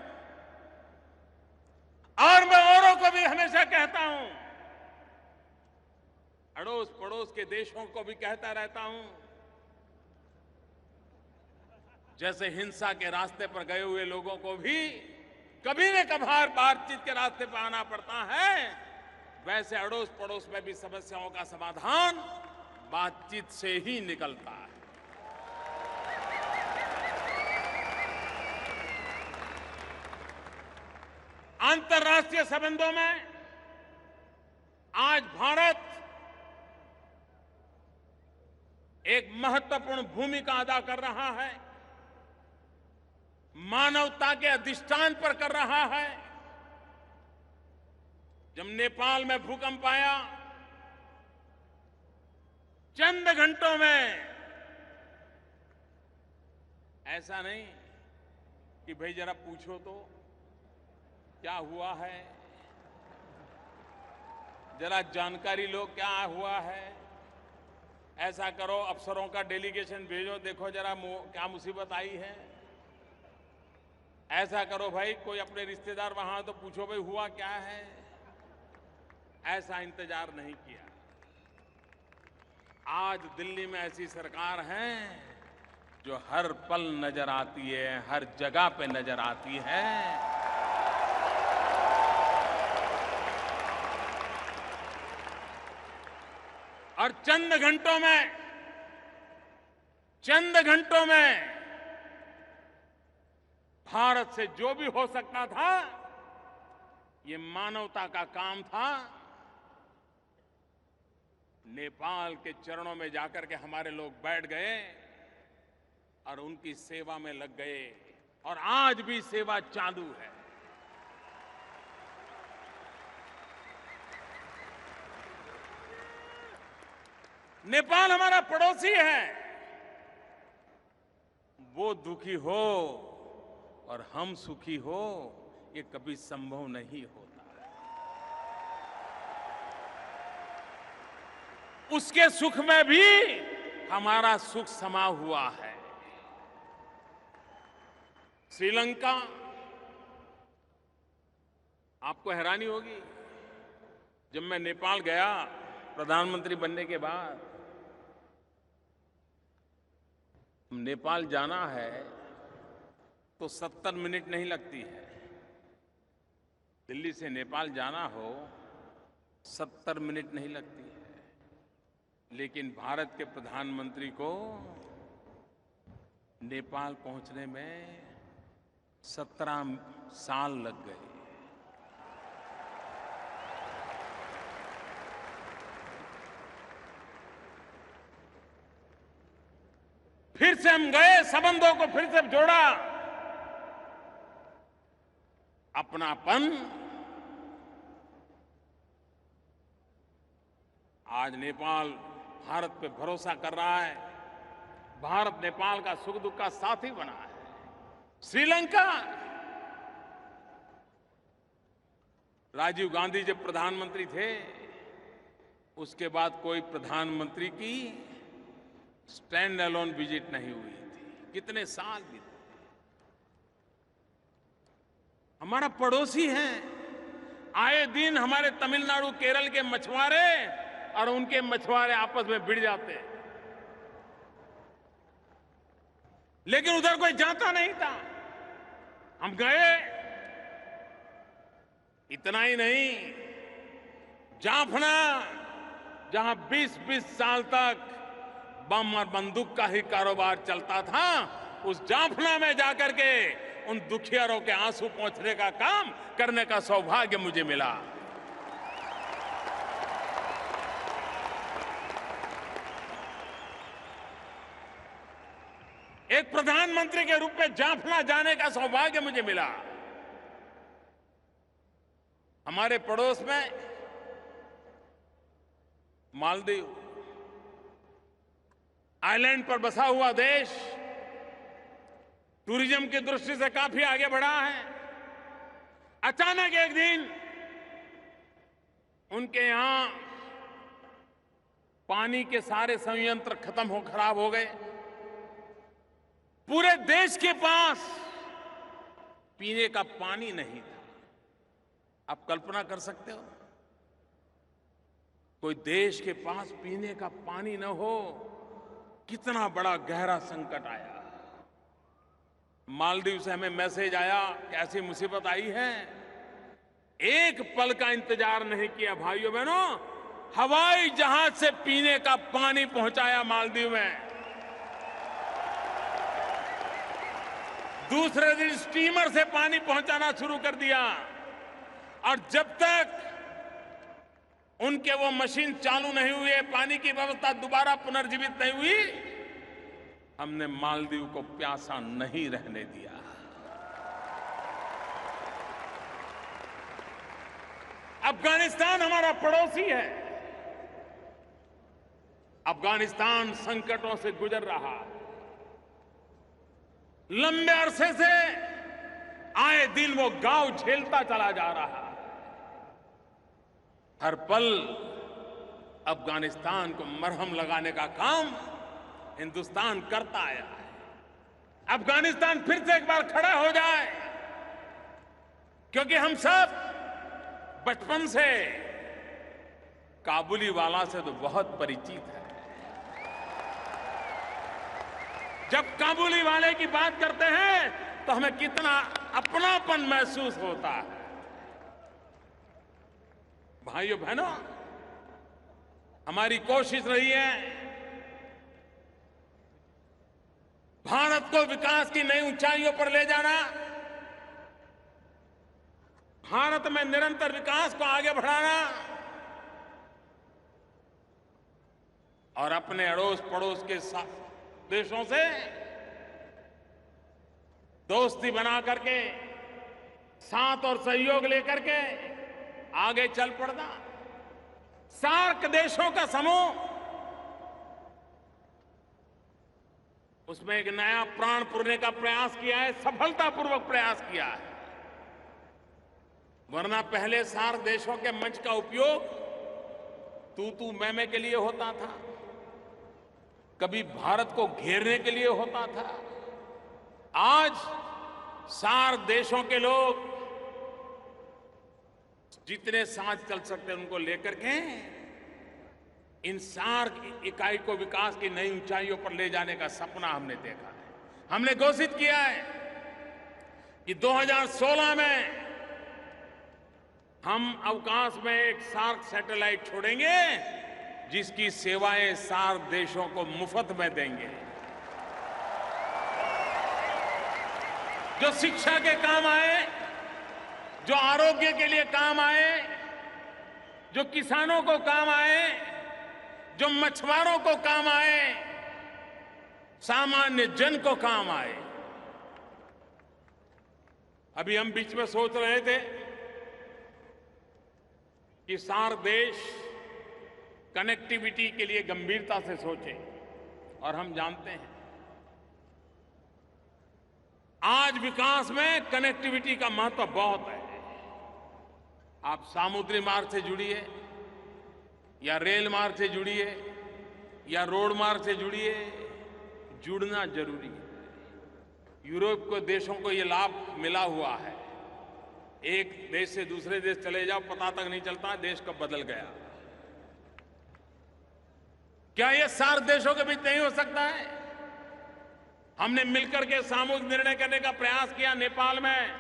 और मैं औरों को भी हमेशा कहता हूं, अड़ोस पड़ोस के देशों को भी कहता रहता हूं, जैसे हिंसा के रास्ते पर गए हुए लोगों को भी कभी न कभार बातचीत के रास्ते पर आना पड़ता है, वैसे अड़ोस पड़ोस में भी समस्याओं का समाधान बातचीत से ही निकलता है। अंतर्राष्ट्रीय संबंधों में आज भारत एक महत्वपूर्ण भूमिका अदा कर रहा है, मानवता के अधिष्ठान पर कर रहा है। जब नेपाल में भूकंप आया, चंद घंटों में, ऐसा नहीं कि भाई जरा पूछो तो क्या हुआ है, जरा जानकारी लो क्या हुआ है, ऐसा करो अफसरों का डेलीगेशन भेजो, देखो जरा क्या मुसीबत आई है, ऐसा करो भाई कोई अपने रिश्तेदार वहां तो पूछो भाई हुआ क्या है। ऐसा इंतजार नहीं किया। आज दिल्ली में ऐसी सरकार है जो हर पल नजर आती है, हर जगह पे नजर आती है। और चंद घंटों में भारत से जो भी हो सकता था, ये मानवता का काम था, नेपाल के चरणों में जाकर के हमारे लोग बैठ गए और उनकी सेवा में लग गए और आज भी सेवा चालू है। नेपाल हमारा पड़ोसी है, वो दुखी हो और हम सुखी हो, ये कभी संभव नहीं होता। उसके सुख में भी हमारा सुख समा हुआ है। श्रीलंका, आपको हैरानी होगी, जब मैं नेपाल गया प्रधानमंत्री बनने के बाद, नेपाल जाना है तो 70 मिनट नहीं लगती है। दिल्ली से नेपाल जाना हो 70 मिनट नहीं लगती है। लेकिन भारत के प्रधानमंत्री को नेपाल पहुंचने में 17 साल लग गए। फिर से हम गए, संबंधों को फिर से जोड़ा। अपनापन आज नेपाल भारत पे भरोसा कर रहा है, भारत नेपाल का सुख दुख का साथी बना है। श्रीलंका, राजीव गांधी जब प्रधानमंत्री थे, उसके बाद कोई प्रधानमंत्री की स्टैंड अलोन विजिट नहीं हुई थी। कितने साल बीते। हमारा पड़ोसी है, आए दिन हमारे तमिलनाडु केरल के मछुआरे और उनके मछुआरे आपस में भिड़ जाते हैं। लेकिन उधर कोई जाता नहीं था। हम गए। इतना ही नहीं, जाफना जहां 20-20 साल तक बम और बंदूक का ही कारोबार चलता था, उस जाफना में जाकर के उन दुखियारों के आंसू पोंछने का काम करने का सौभाग्य मुझे मिला। एक प्रधानमंत्री के रूप में जाफना जाने का सौभाग्य मुझे मिला। हमारे पड़ोस में मालदीव आइलैंड पर बसा हुआ देश टूरिज्म की दृष्टि से काफी आगे बढ़ा है। अचानक एक दिन उनके यहां पानी के सारे संयंत्र खराब हो गए। पूरे देश के पास पीने का पानी नहीं था। आप कल्पना कर सकते हो, कोई देश के पास पीने का पानी न हो, कितना बड़ा गहरा संकट आया। मालदीव से हमें मैसेज आया कि ऐसी मुसीबत आई है। एक पल का इंतजार नहीं किया भाइयों बहनों, हवाई जहाज से पीने का पानी पहुंचाया मालदीव में। दूसरे दिन स्टीमर से पानी पहुंचाना शुरू कर दिया, और जब तक उनके वो मशीन चालू नहीं हुए, पानी की व्यवस्था दोबारा पुनर्जीवित नहीं हुई, हमने मालदीव को प्यासा नहीं रहने दिया। अफगानिस्तान हमारा पड़ोसी है। अफगानिस्तान संकटों से गुजर रहा है। लंबे अरसे से आए दिन वो गांव झेलता चला जा रहा है। हर पल अफगानिस्तान को मरहम लगाने का काम हिंदुस्तान करता आया है। अफगानिस्तान फिर से एक बार खड़ा हो जाए, क्योंकि हम सब बचपन से काबुली वाला से तो बहुत परिचित है। जब काबुली वाले की बात करते हैं तो हमें कितना अपनापन महसूस होता है। भाइयों बहनों, हमारी कोशिश रही है भारत को विकास की नई ऊंचाइयों पर ले जाना, भारत में निरंतर विकास को आगे बढ़ाना, और अपने अड़ोस पड़ोस के देशों से दोस्ती बना करके, साथ और सहयोग लेकर के आगे चल पड़ना। सार्क देशों का समूह, उसमें एक नया प्राण पुरने का प्रयास किया है, सफलतापूर्वक प्रयास किया है। वरना पहले सार्क देशों के मंच का उपयोग तू मैं के लिए होता था, कभी भारत को घेरने के लिए होता था। आज सार्क देशों के लोग जितने साथ चल सकते हैं उनको लेकर के इन सार्क इकाई को विकास की नई ऊंचाइयों पर ले जाने का सपना हमने देखा है। हमने घोषित किया है कि 2016 में हम अवकाश में एक सार्क सैटेलाइट छोड़ेंगे, जिसकी सेवाएं सार्क देशों को मुफ्त में देंगे, जो शिक्षा के काम आए, जो आरोग्य के लिए काम आए, जो किसानों को काम आए, जो मछुआरों को काम आए, सामान्य जन को काम आए। अभी हम बीच में सोच रहे थे कि सार्क देश कनेक्टिविटी के लिए गंभीरता से सोचें, और हम जानते हैं आज विकास में कनेक्टिविटी का महत्व बहुत है। आप समुद्री मार्ग से जुड़िए, या रेल मार्ग से जुड़िए, या रोड मार्ग से जुड़िए, जुड़ना जरूरी है। यूरोप के देशों को ये लाभ मिला हुआ है। एक देश से दूसरे देश चले जाओ, पता तक नहीं चलता देश कब बदल गया। क्या ये सार्क देशों के बीच नहीं हो सकता है? हमने मिलकर के सामूहिक निर्णय करने का प्रयास किया नेपाल में,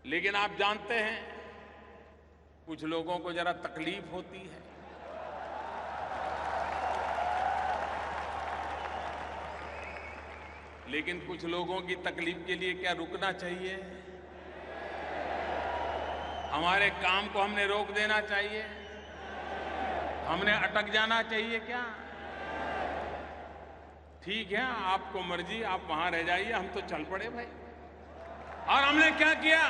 लेकिन आप जानते हैं कुछ लोगों को जरा तकलीफ होती है। लेकिन कुछ लोगों की तकलीफ के लिए क्या रुकना चाहिए? हमारे काम को हमने रोक देना चाहिए? हमने अटक जाना चाहिए क्या? ठीक है, आपको मर्जी, आप वहां रह जाइए, हम तो चल पड़े भाई। और हमने क्या किया?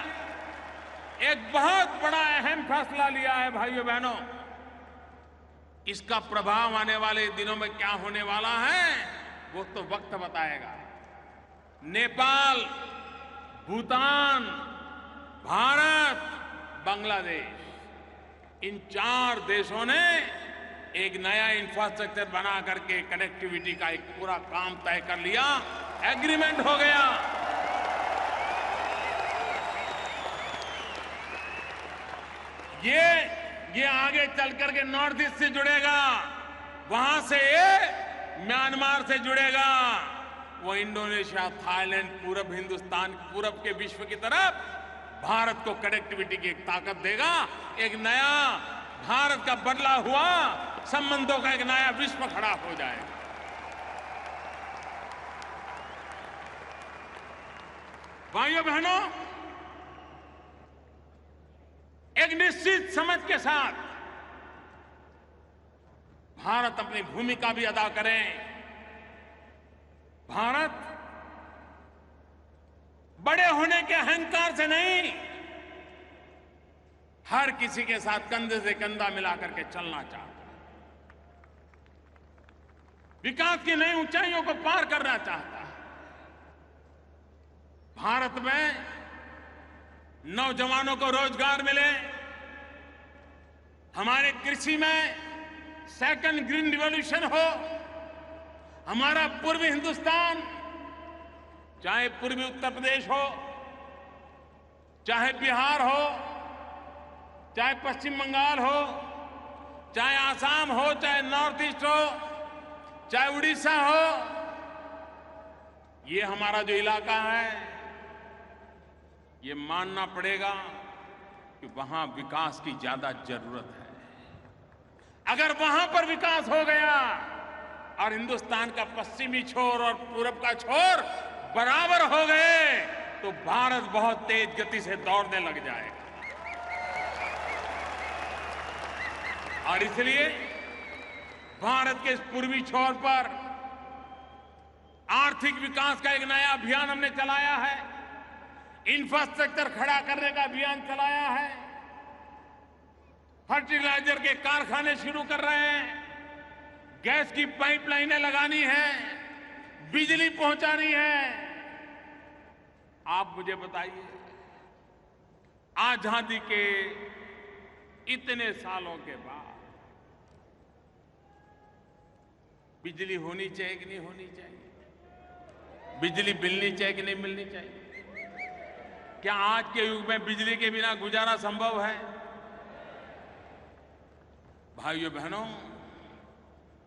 एक बहुत बड़ा अहम फैसला लिया है भाइयों बहनों। इसका प्रभाव आने वाले दिनों में क्या होने वाला है वो तो वक्त बताएगा। नेपाल, भूटान, भारत, बांग्लादेश, इन 4 देशों ने एक नया इंफ्रास्ट्रक्चर बना करके कनेक्टिविटी का एक पूरा काम तय कर लिया, एग्रीमेंट हो गया। ये आगे चल करके नॉर्थ ईस्ट से जुड़ेगा, वहां से ये म्यांमार से जुड़ेगा, वो इंडोनेशिया, थाईलैंड, पूरब हिंदुस्तान, पूरब के विश्व की तरफ भारत को कनेक्टिविटी की एक ताकत देगा। एक नया भारत का बदला हुआ संबंधों का एक नया विश्व खड़ा हो जाएगा। भाइयों बहनों, एक निश्चित समझ के साथ भारत अपनी भूमिका भी अदा करे। भारत बड़े होने के अहंकार से नहीं, हर किसी के साथ कंधे से कंधा मिलाकर के चलना चाहता है, विकास की नई ऊंचाइयों को पार करना चाहता है। भारत में नौजवानों को रोजगार मिले, हमारे कृषि में सेकंड ग्रीन रिवॉल्यूशन हो, हमारा पूर्वी हिंदुस्तान, चाहे पूर्वी उत्तर प्रदेश हो, चाहे बिहार हो, चाहे पश्चिम बंगाल हो, चाहे आसाम हो, चाहे नॉर्थ ईस्ट हो, चाहे उड़ीसा हो, ये हमारा जो इलाका है, ये मानना पड़ेगा कि वहां विकास की ज्यादा जरूरत है। अगर वहां पर विकास हो गया और हिंदुस्तान का पश्चिमी छोर और पूरब का छोर बराबर हो गए तो भारत बहुत तेज गति से दौड़ने लग जाएगा। और इसलिए भारत के इस पूर्वी छोर पर आर्थिक विकास का एक नया अभियान हमने चलाया है, इंफ्रास्ट्रक्चर खड़ा करने का अभियान चलाया है, फर्टिलाइजर के कारखाने शुरू कर रहे हैं, गैस की पाइपलाइनें लगानी है, बिजली पहुंचानी है। आप मुझे बताइए, आजादी के इतने सालों के बाद बिजली होनी चाहिए कि नहीं होनी चाहिए? बिजली मिलनी चाहिए कि नहीं मिलनी चाहिए? क्या आज के युग में बिजली के बिना गुजारा संभव है? भाइयों बहनों,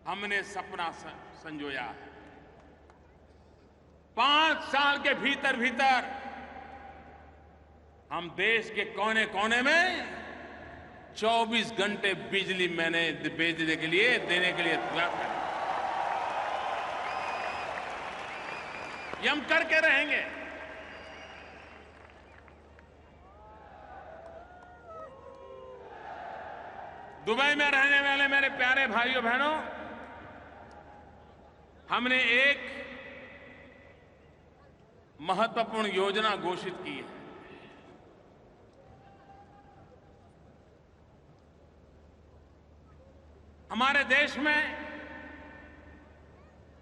हमने सपना संजोया है। 5 साल के भीतर भीतर हम देश के कोने कोने में 24 घंटे बिजली मैंने भेजने के लिए, देने के लिए तैयार है। ये हम करके रहेंगे। दुबई में रहने वाले मेरे प्यारे भाइयों बहनों, हमने एक महत्वपूर्ण योजना घोषित की है। हमारे देश में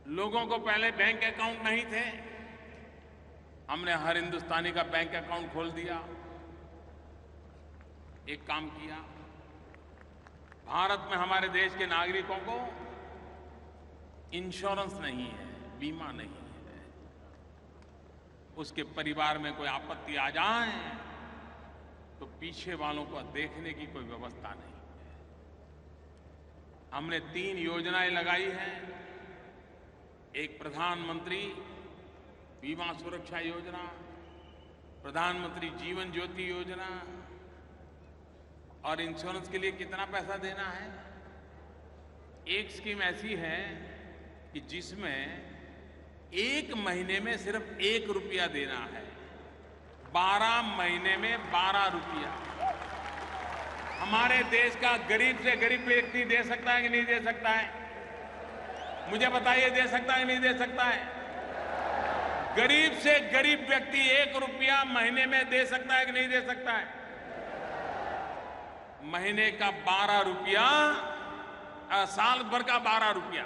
लोगों को पहले बैंक अकाउंट नहीं थे, हमने हर हिंदुस्तानी का बैंक अकाउंट खोल दिया। एक काम किया, भारत में हमारे देश के नागरिकों को इंश्योरेंस नहीं है, बीमा नहीं है, उसके परिवार में कोई आपत्ति आ जाए तो पीछे वालों को देखने की कोई व्यवस्था नहीं। हमने 3 योजनाएं लगाई हैं। एक प्रधानमंत्री बीमा सुरक्षा योजना, प्रधानमंत्री जीवन ज्योति योजना, और इंश्योरेंस के लिए कितना पैसा देना है। एक स्कीम ऐसी है कि जिसमें 1 महीने में सिर्फ 1 रुपया देना है, 12 महीने में 12 रुपया। हमारे देश का गरीब से गरीब व्यक्ति दे सकता है कि नहीं दे सकता है? मुझे बताइए, दे सकता है कि नहीं दे सकता है? गरीब से गरीब व्यक्ति 1 रुपया महीने में दे सकता है कि नहीं दे सकता है? महीने का 12 रुपया, साल भर का 12 रुपया,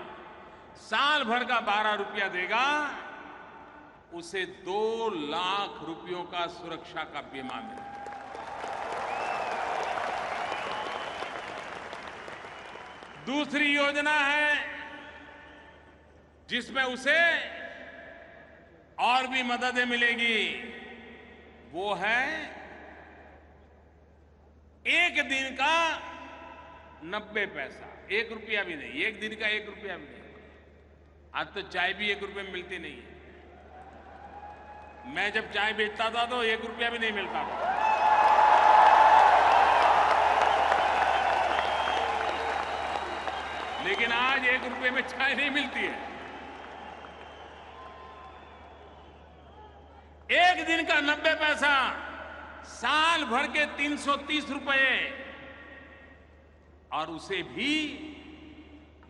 साल भर का 12 रुपया देगा, उसे 2 लाख रुपयों का सुरक्षा का बीमा मिलेगा। दूसरी योजना है जिसमें उसे और भी मददें मिलेगी, वो है 1 दिन का 90 पैसा, 1 रुपया भी नहीं, 1 दिन का 1 रुपया भी नहीं। आज तो चाय भी 1 रुपये में मिलती नहीं है। मैं जब चाय बेचता था तो 1 रुपया भी नहीं मिलता था। लेकिन आज 1 रुपये में चाय नहीं मिलती है। 1 दिन का 90 पैसा, साल भर के 330 रुपए, और उसे भी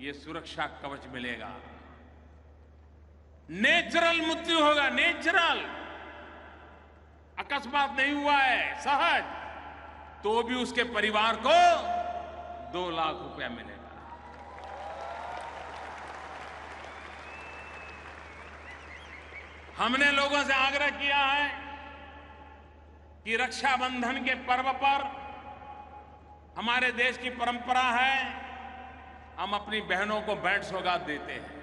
ये सुरक्षा कवच मिलेगा। नेचुरल मृत्यु होगा, नेचुरल, अकस्मात नहीं हुआ है, सहज, तो भी उसके परिवार को 2 लाख रुपया मिलेगा। हमने लोगों से आग्रह किया है कि रक्षाबंधन के पर्व पर, हमारे देश की परंपरा है, हम अपनी बहनों को भेंट सौगात देते हैं,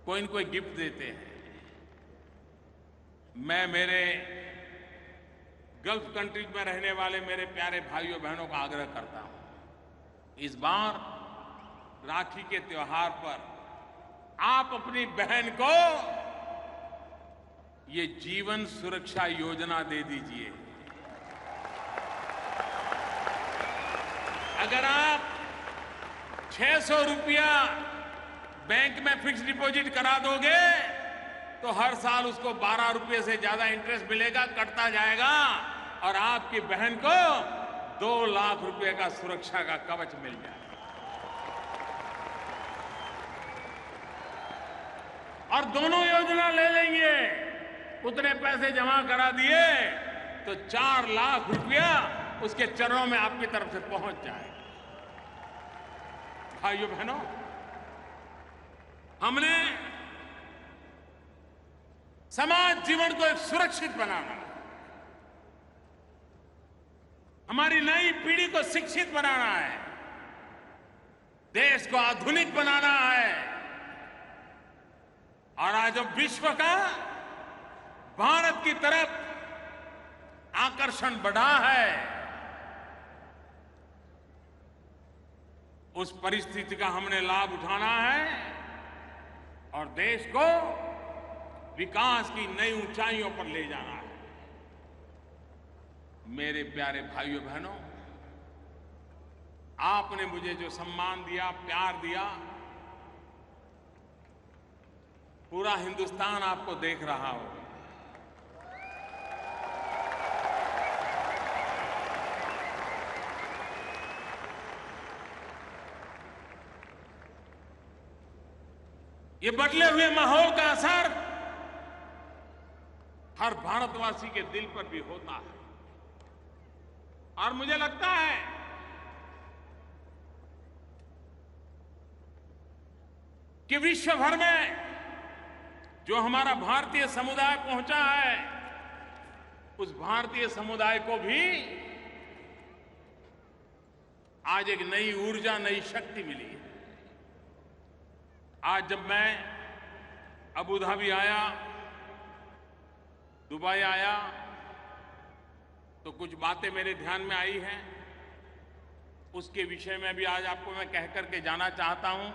कोई न कोई गिफ्ट देते हैं। मैं मेरे गल्फ कंट्रीज में रहने वाले मेरे प्यारे भाइयों बहनों का आग्रह करता हूं, इस बार राखी के त्योहार पर आप अपनी बहन को ये जीवन सुरक्षा योजना दे दीजिए। अगर आप 600 रुपया बैंक में फिक्स डिपॉजिट करा दोगे तो हर साल उसको 12 रुपये से ज्यादा इंटरेस्ट मिलेगा, कटता जाएगा, और आपकी बहन को 2 लाख रुपए का सुरक्षा का कवच मिल जाएगा। और दोनों योजना ले लेंगे, उतने पैसे जमा करा दिए तो 4 लाख रुपया उसके चरणों में आपकी तरफ से पहुंच जाएगा। भाइयों बहनों, हमने समाज जीवन को एक सुरक्षित बनाना, हमारी नई पीढ़ी को शिक्षित बनाना है, देश को आधुनिक बनाना है। और आज जब विश्व का भारत की तरफ आकर्षण बढ़ा है, उस परिस्थिति का हमने लाभ उठाना है और देश को विकास की नई ऊंचाइयों पर ले जाना है। मेरे प्यारे भाइयों बहनों, आपने मुझे जो सम्मान दिया, प्यार दिया, पूरा हिंदुस्तान आपको देख रहा हो। ये बदले हुए माहौल का असर हर भारतवासी के दिल पर भी होता है। और मुझे लगता है कि विश्व भर में जो हमारा भारतीय समुदाय पहुंचा है, उस भारतीय समुदाय को भी आज एक नई ऊर्जा, नई शक्ति मिली है। आज जब मैं अबू धाबी आया, दुबई आया, तो कुछ बातें मेरे ध्यान में आई हैं, उसके विषय में भी आज आपको मैं कह करके जाना चाहता हूं।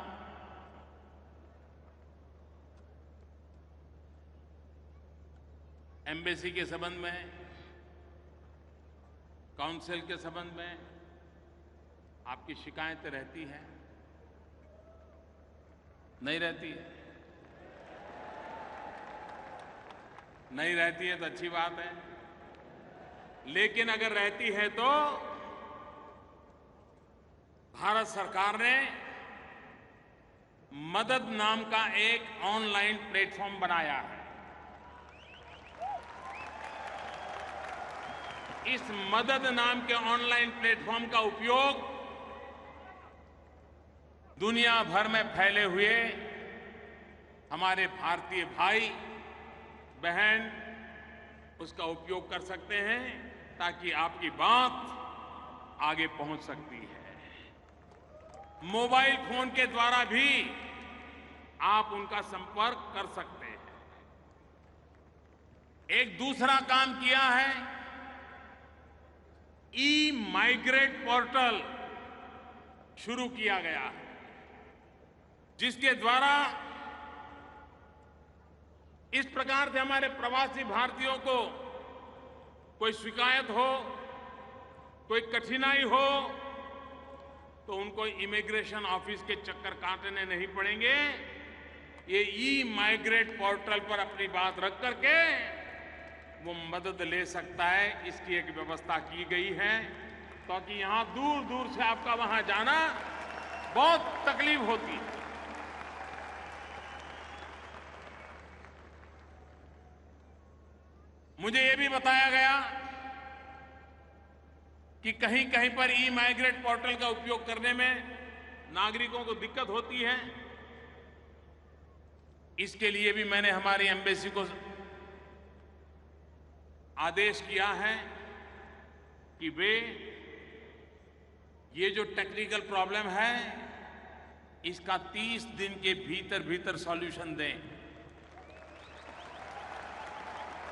एम्बेसी के संबंध में, काउंसिल के संबंध में आपकी शिकायतें रहती हैं? नहीं रहती है? नहीं रहती है तो अच्छी बात है, लेकिन अगर रहती है तो भारत सरकार ने मदद नाम का एक ऑनलाइन प्लेटफॉर्म बनाया है। इस मदद नाम के ऑनलाइन प्लेटफॉर्म का उपयोग दुनिया भर में फैले हुए हमारे भारतीय भाई बहन उसका उपयोग कर सकते हैं, ताकि आपकी बात आगे पहुंच सकती है। मोबाइल फोन के द्वारा भी आप उनका संपर्क कर सकते हैं। एक दूसरा काम किया है, ई माइग्रेट पोर्टल शुरू किया गया है, जिसके द्वारा इस प्रकार से हमारे प्रवासी भारतीयों को कोई शिकायत हो, कोई कठिनाई हो, तो उनको इमिग्रेशन ऑफिस के चक्कर काटने नहीं पड़ेंगे। ये ई माइग्रेट पोर्टल पर अपनी बात रख करके वो मदद ले सकता है, इसकी एक व्यवस्था की गई है, ताकि यहां दूर दूर से आपका वहां जाना बहुत तकलीफ होती है। मुझे ये भी बताया गया कि कहीं कहीं पर ई माइग्रेट पोर्टल का उपयोग करने में नागरिकों को दिक्कत होती है। इसके लिए भी मैंने हमारी एम्बेसी को आदेश किया है कि वे ये जो टेक्निकल प्रॉब्लम है इसका 30 दिन के भीतर भीतर सॉल्यूशन दें।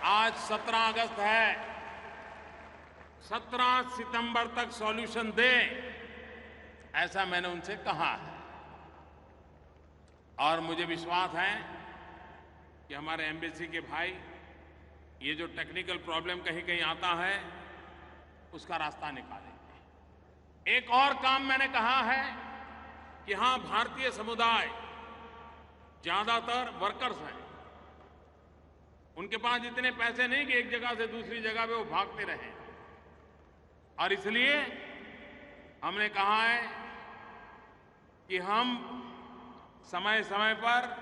आज 17 अगस्त है, 17 सितंबर तक सॉल्यूशन दें, ऐसा मैंने उनसे कहा है। और मुझे विश्वास है कि हमारे एम्बेसी के भाई ये जो टेक्निकल प्रॉब्लम कहीं कहीं आता है उसका रास्ता निकालेंगे। एक और काम मैंने कहा है कि हां, भारतीय समुदाय ज्यादातर वर्कर्स हैं, उनके पास इतने पैसे नहीं कि एक जगह से दूसरी जगह पे वो भागते रहें, और इसलिए हमने कहा है कि हम समय समय पर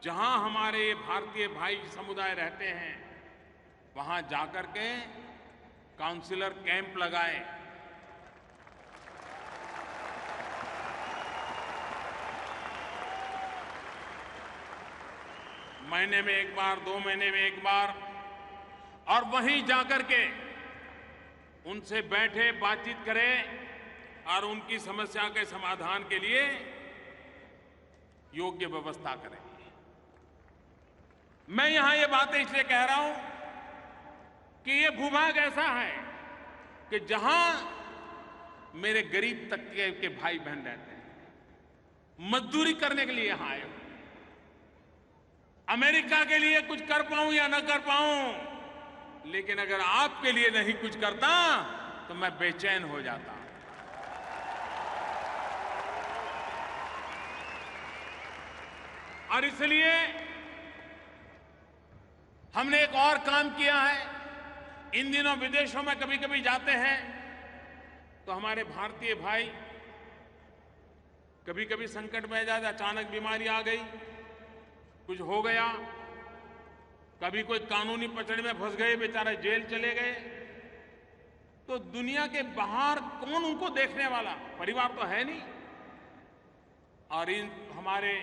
जहां हमारे भारतीय भाई समुदाय रहते हैं वहां जाकर के काउंसलर कैंप लगाएं। महीने में एक बार, 2 महीने में एक बार, और वहीं जाकर के उनसे बैठे, बातचीत करें और उनकी समस्या के समाधान के लिए योग्य व्यवस्था करें। मैं यहां ये बातें इसलिए कह रहा हूं कि ये भूभाग ऐसा है कि जहां मेरे गरीब तबके के भाई बहन रहते हैं, मजदूरी करने के लिए यहां आए हो, अमेरिका के लिए कुछ कर पाऊं या न कर पाऊं, लेकिन अगर आपके लिए नहीं कुछ करता तो मैं बेचैन हो जाता। और इसलिए हमने एक और काम किया है। इन दिनों विदेशों में कभी कभी जाते हैं तो हमारे भारतीय भाई कभी कभी संकट में जाते, अचानक बीमारी आ गई, कुछ हो गया, कभी कोई कानूनी पचड़े में फंस गए, बेचारे जेल चले गए, तो दुनिया के बाहर कौन उनको देखने वाला, परिवार तो है नहीं। और इन हमारे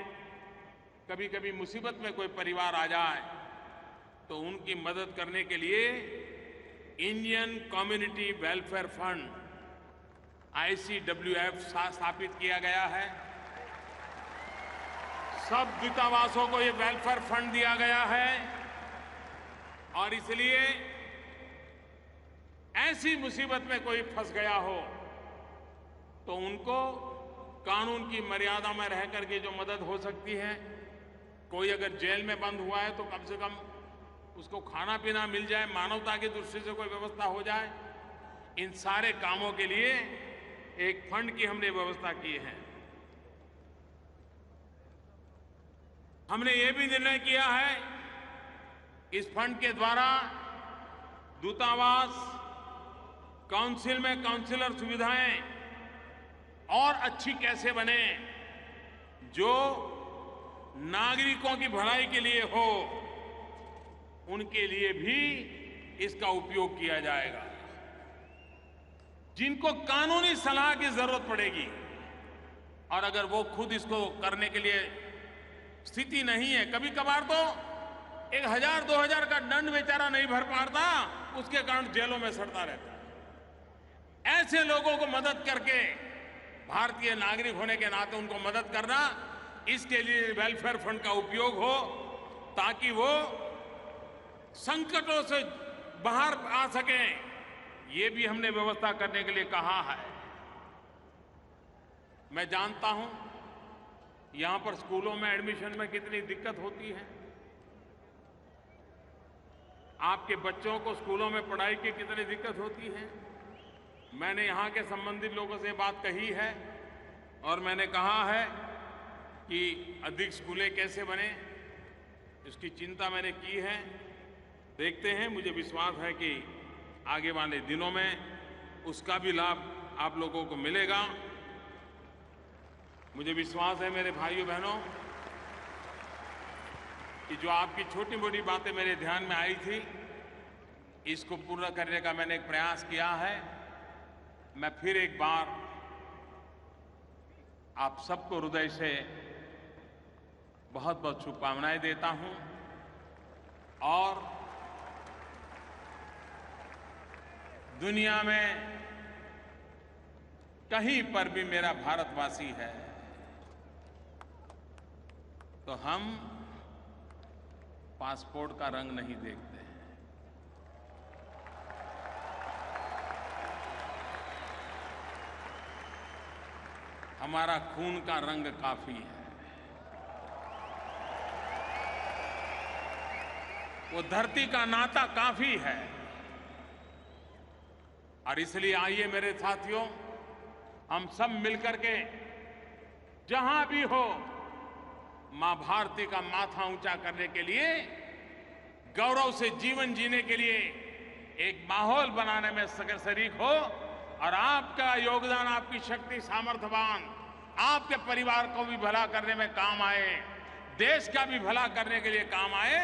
कभी कभी मुसीबत में कोई परिवार आ जाए तो उनकी मदद करने के लिए Indian community welfare fund ICWF स्थापित किया गया है। सब दूतावासों को ये वेलफेयर फंड दिया गया है, और इसलिए ऐसी मुसीबत में कोई फंस गया हो तो उनको कानून की मर्यादा में रह करके जो मदद हो सकती है, कोई अगर जेल में बंद हुआ है तो कम से कम उसको खाना पीना मिल जाए, मानवता की दृष्टि से कोई व्यवस्था हो जाए। इन सारे कामों के लिए एक फंड की हमने व्यवस्था की है। हमने ये भी निर्णय किया है, इस फंड के द्वारा दूतावास, काउंसिल में काउंसिलर सुविधाएं और अच्छी कैसे बने, जो नागरिकों की भलाई के लिए हो, उनके लिए भी इसका उपयोग किया जाएगा। जिनको कानूनी सलाह की जरूरत पड़ेगी और अगर वो खुद इसको करने के लिए स्थिति नहीं है, कभी कभार तो 1000-2000 का दंड बेचारा नहीं भर पाता, उसके कारण जेलों में सड़ता रहता है। ऐसे लोगों को मदद करके, भारतीय नागरिक होने के नाते उनको मदद करना, इसके लिए वेलफेयर फंड का उपयोग हो, ताकि वो संकटों से बाहर आ सकें। ये भी हमने व्यवस्था करने के लिए कहा है। मैं जानता हूं यहां पर स्कूलों में एडमिशन में कितनी दिक्कत होती है, आपके बच्चों को स्कूलों में पढ़ाई की कितनी दिक्कत होती है। मैंने यहां के संबंधित लोगों से बात कही है और मैंने कहा है कि अधिक स्कूलें कैसे बने, इसकी चिंता मैंने की है। देखते हैं, मुझे विश्वास है कि आगे वाले दिनों में उसका भी लाभ आप लोगों को मिलेगा। मुझे विश्वास है मेरे भाइयों बहनों कि जो आपकी छोटी मोटी बातें मेरे ध्यान में आई थी, इसको पूरा करने का मैंने एक प्रयास किया है। मैं फिर एक बार आप सबको हृदय से बहुत बहुत शुभकामनाएं देता हूं और दुनिया में कहीं पर भी मेरा भारतवासी है तो हम पासपोर्ट का रंग नहीं देखते हैं। हमारा खून का रंग काफी है, वो धरती का नाता काफी है। और इसलिए आइए मेरे साथियों, हम सब मिलकर के जहां भी हो, मां भारती का माथा ऊंचा करने के लिए, गौरव से जीवन जीने के लिए एक माहौल बनाने में शरीक हो। और आपका योगदान, आपकी शक्ति, सामर्थ्यवान, आपके परिवार को भी भला करने में काम आए, देश का भी भला करने के लिए काम आए,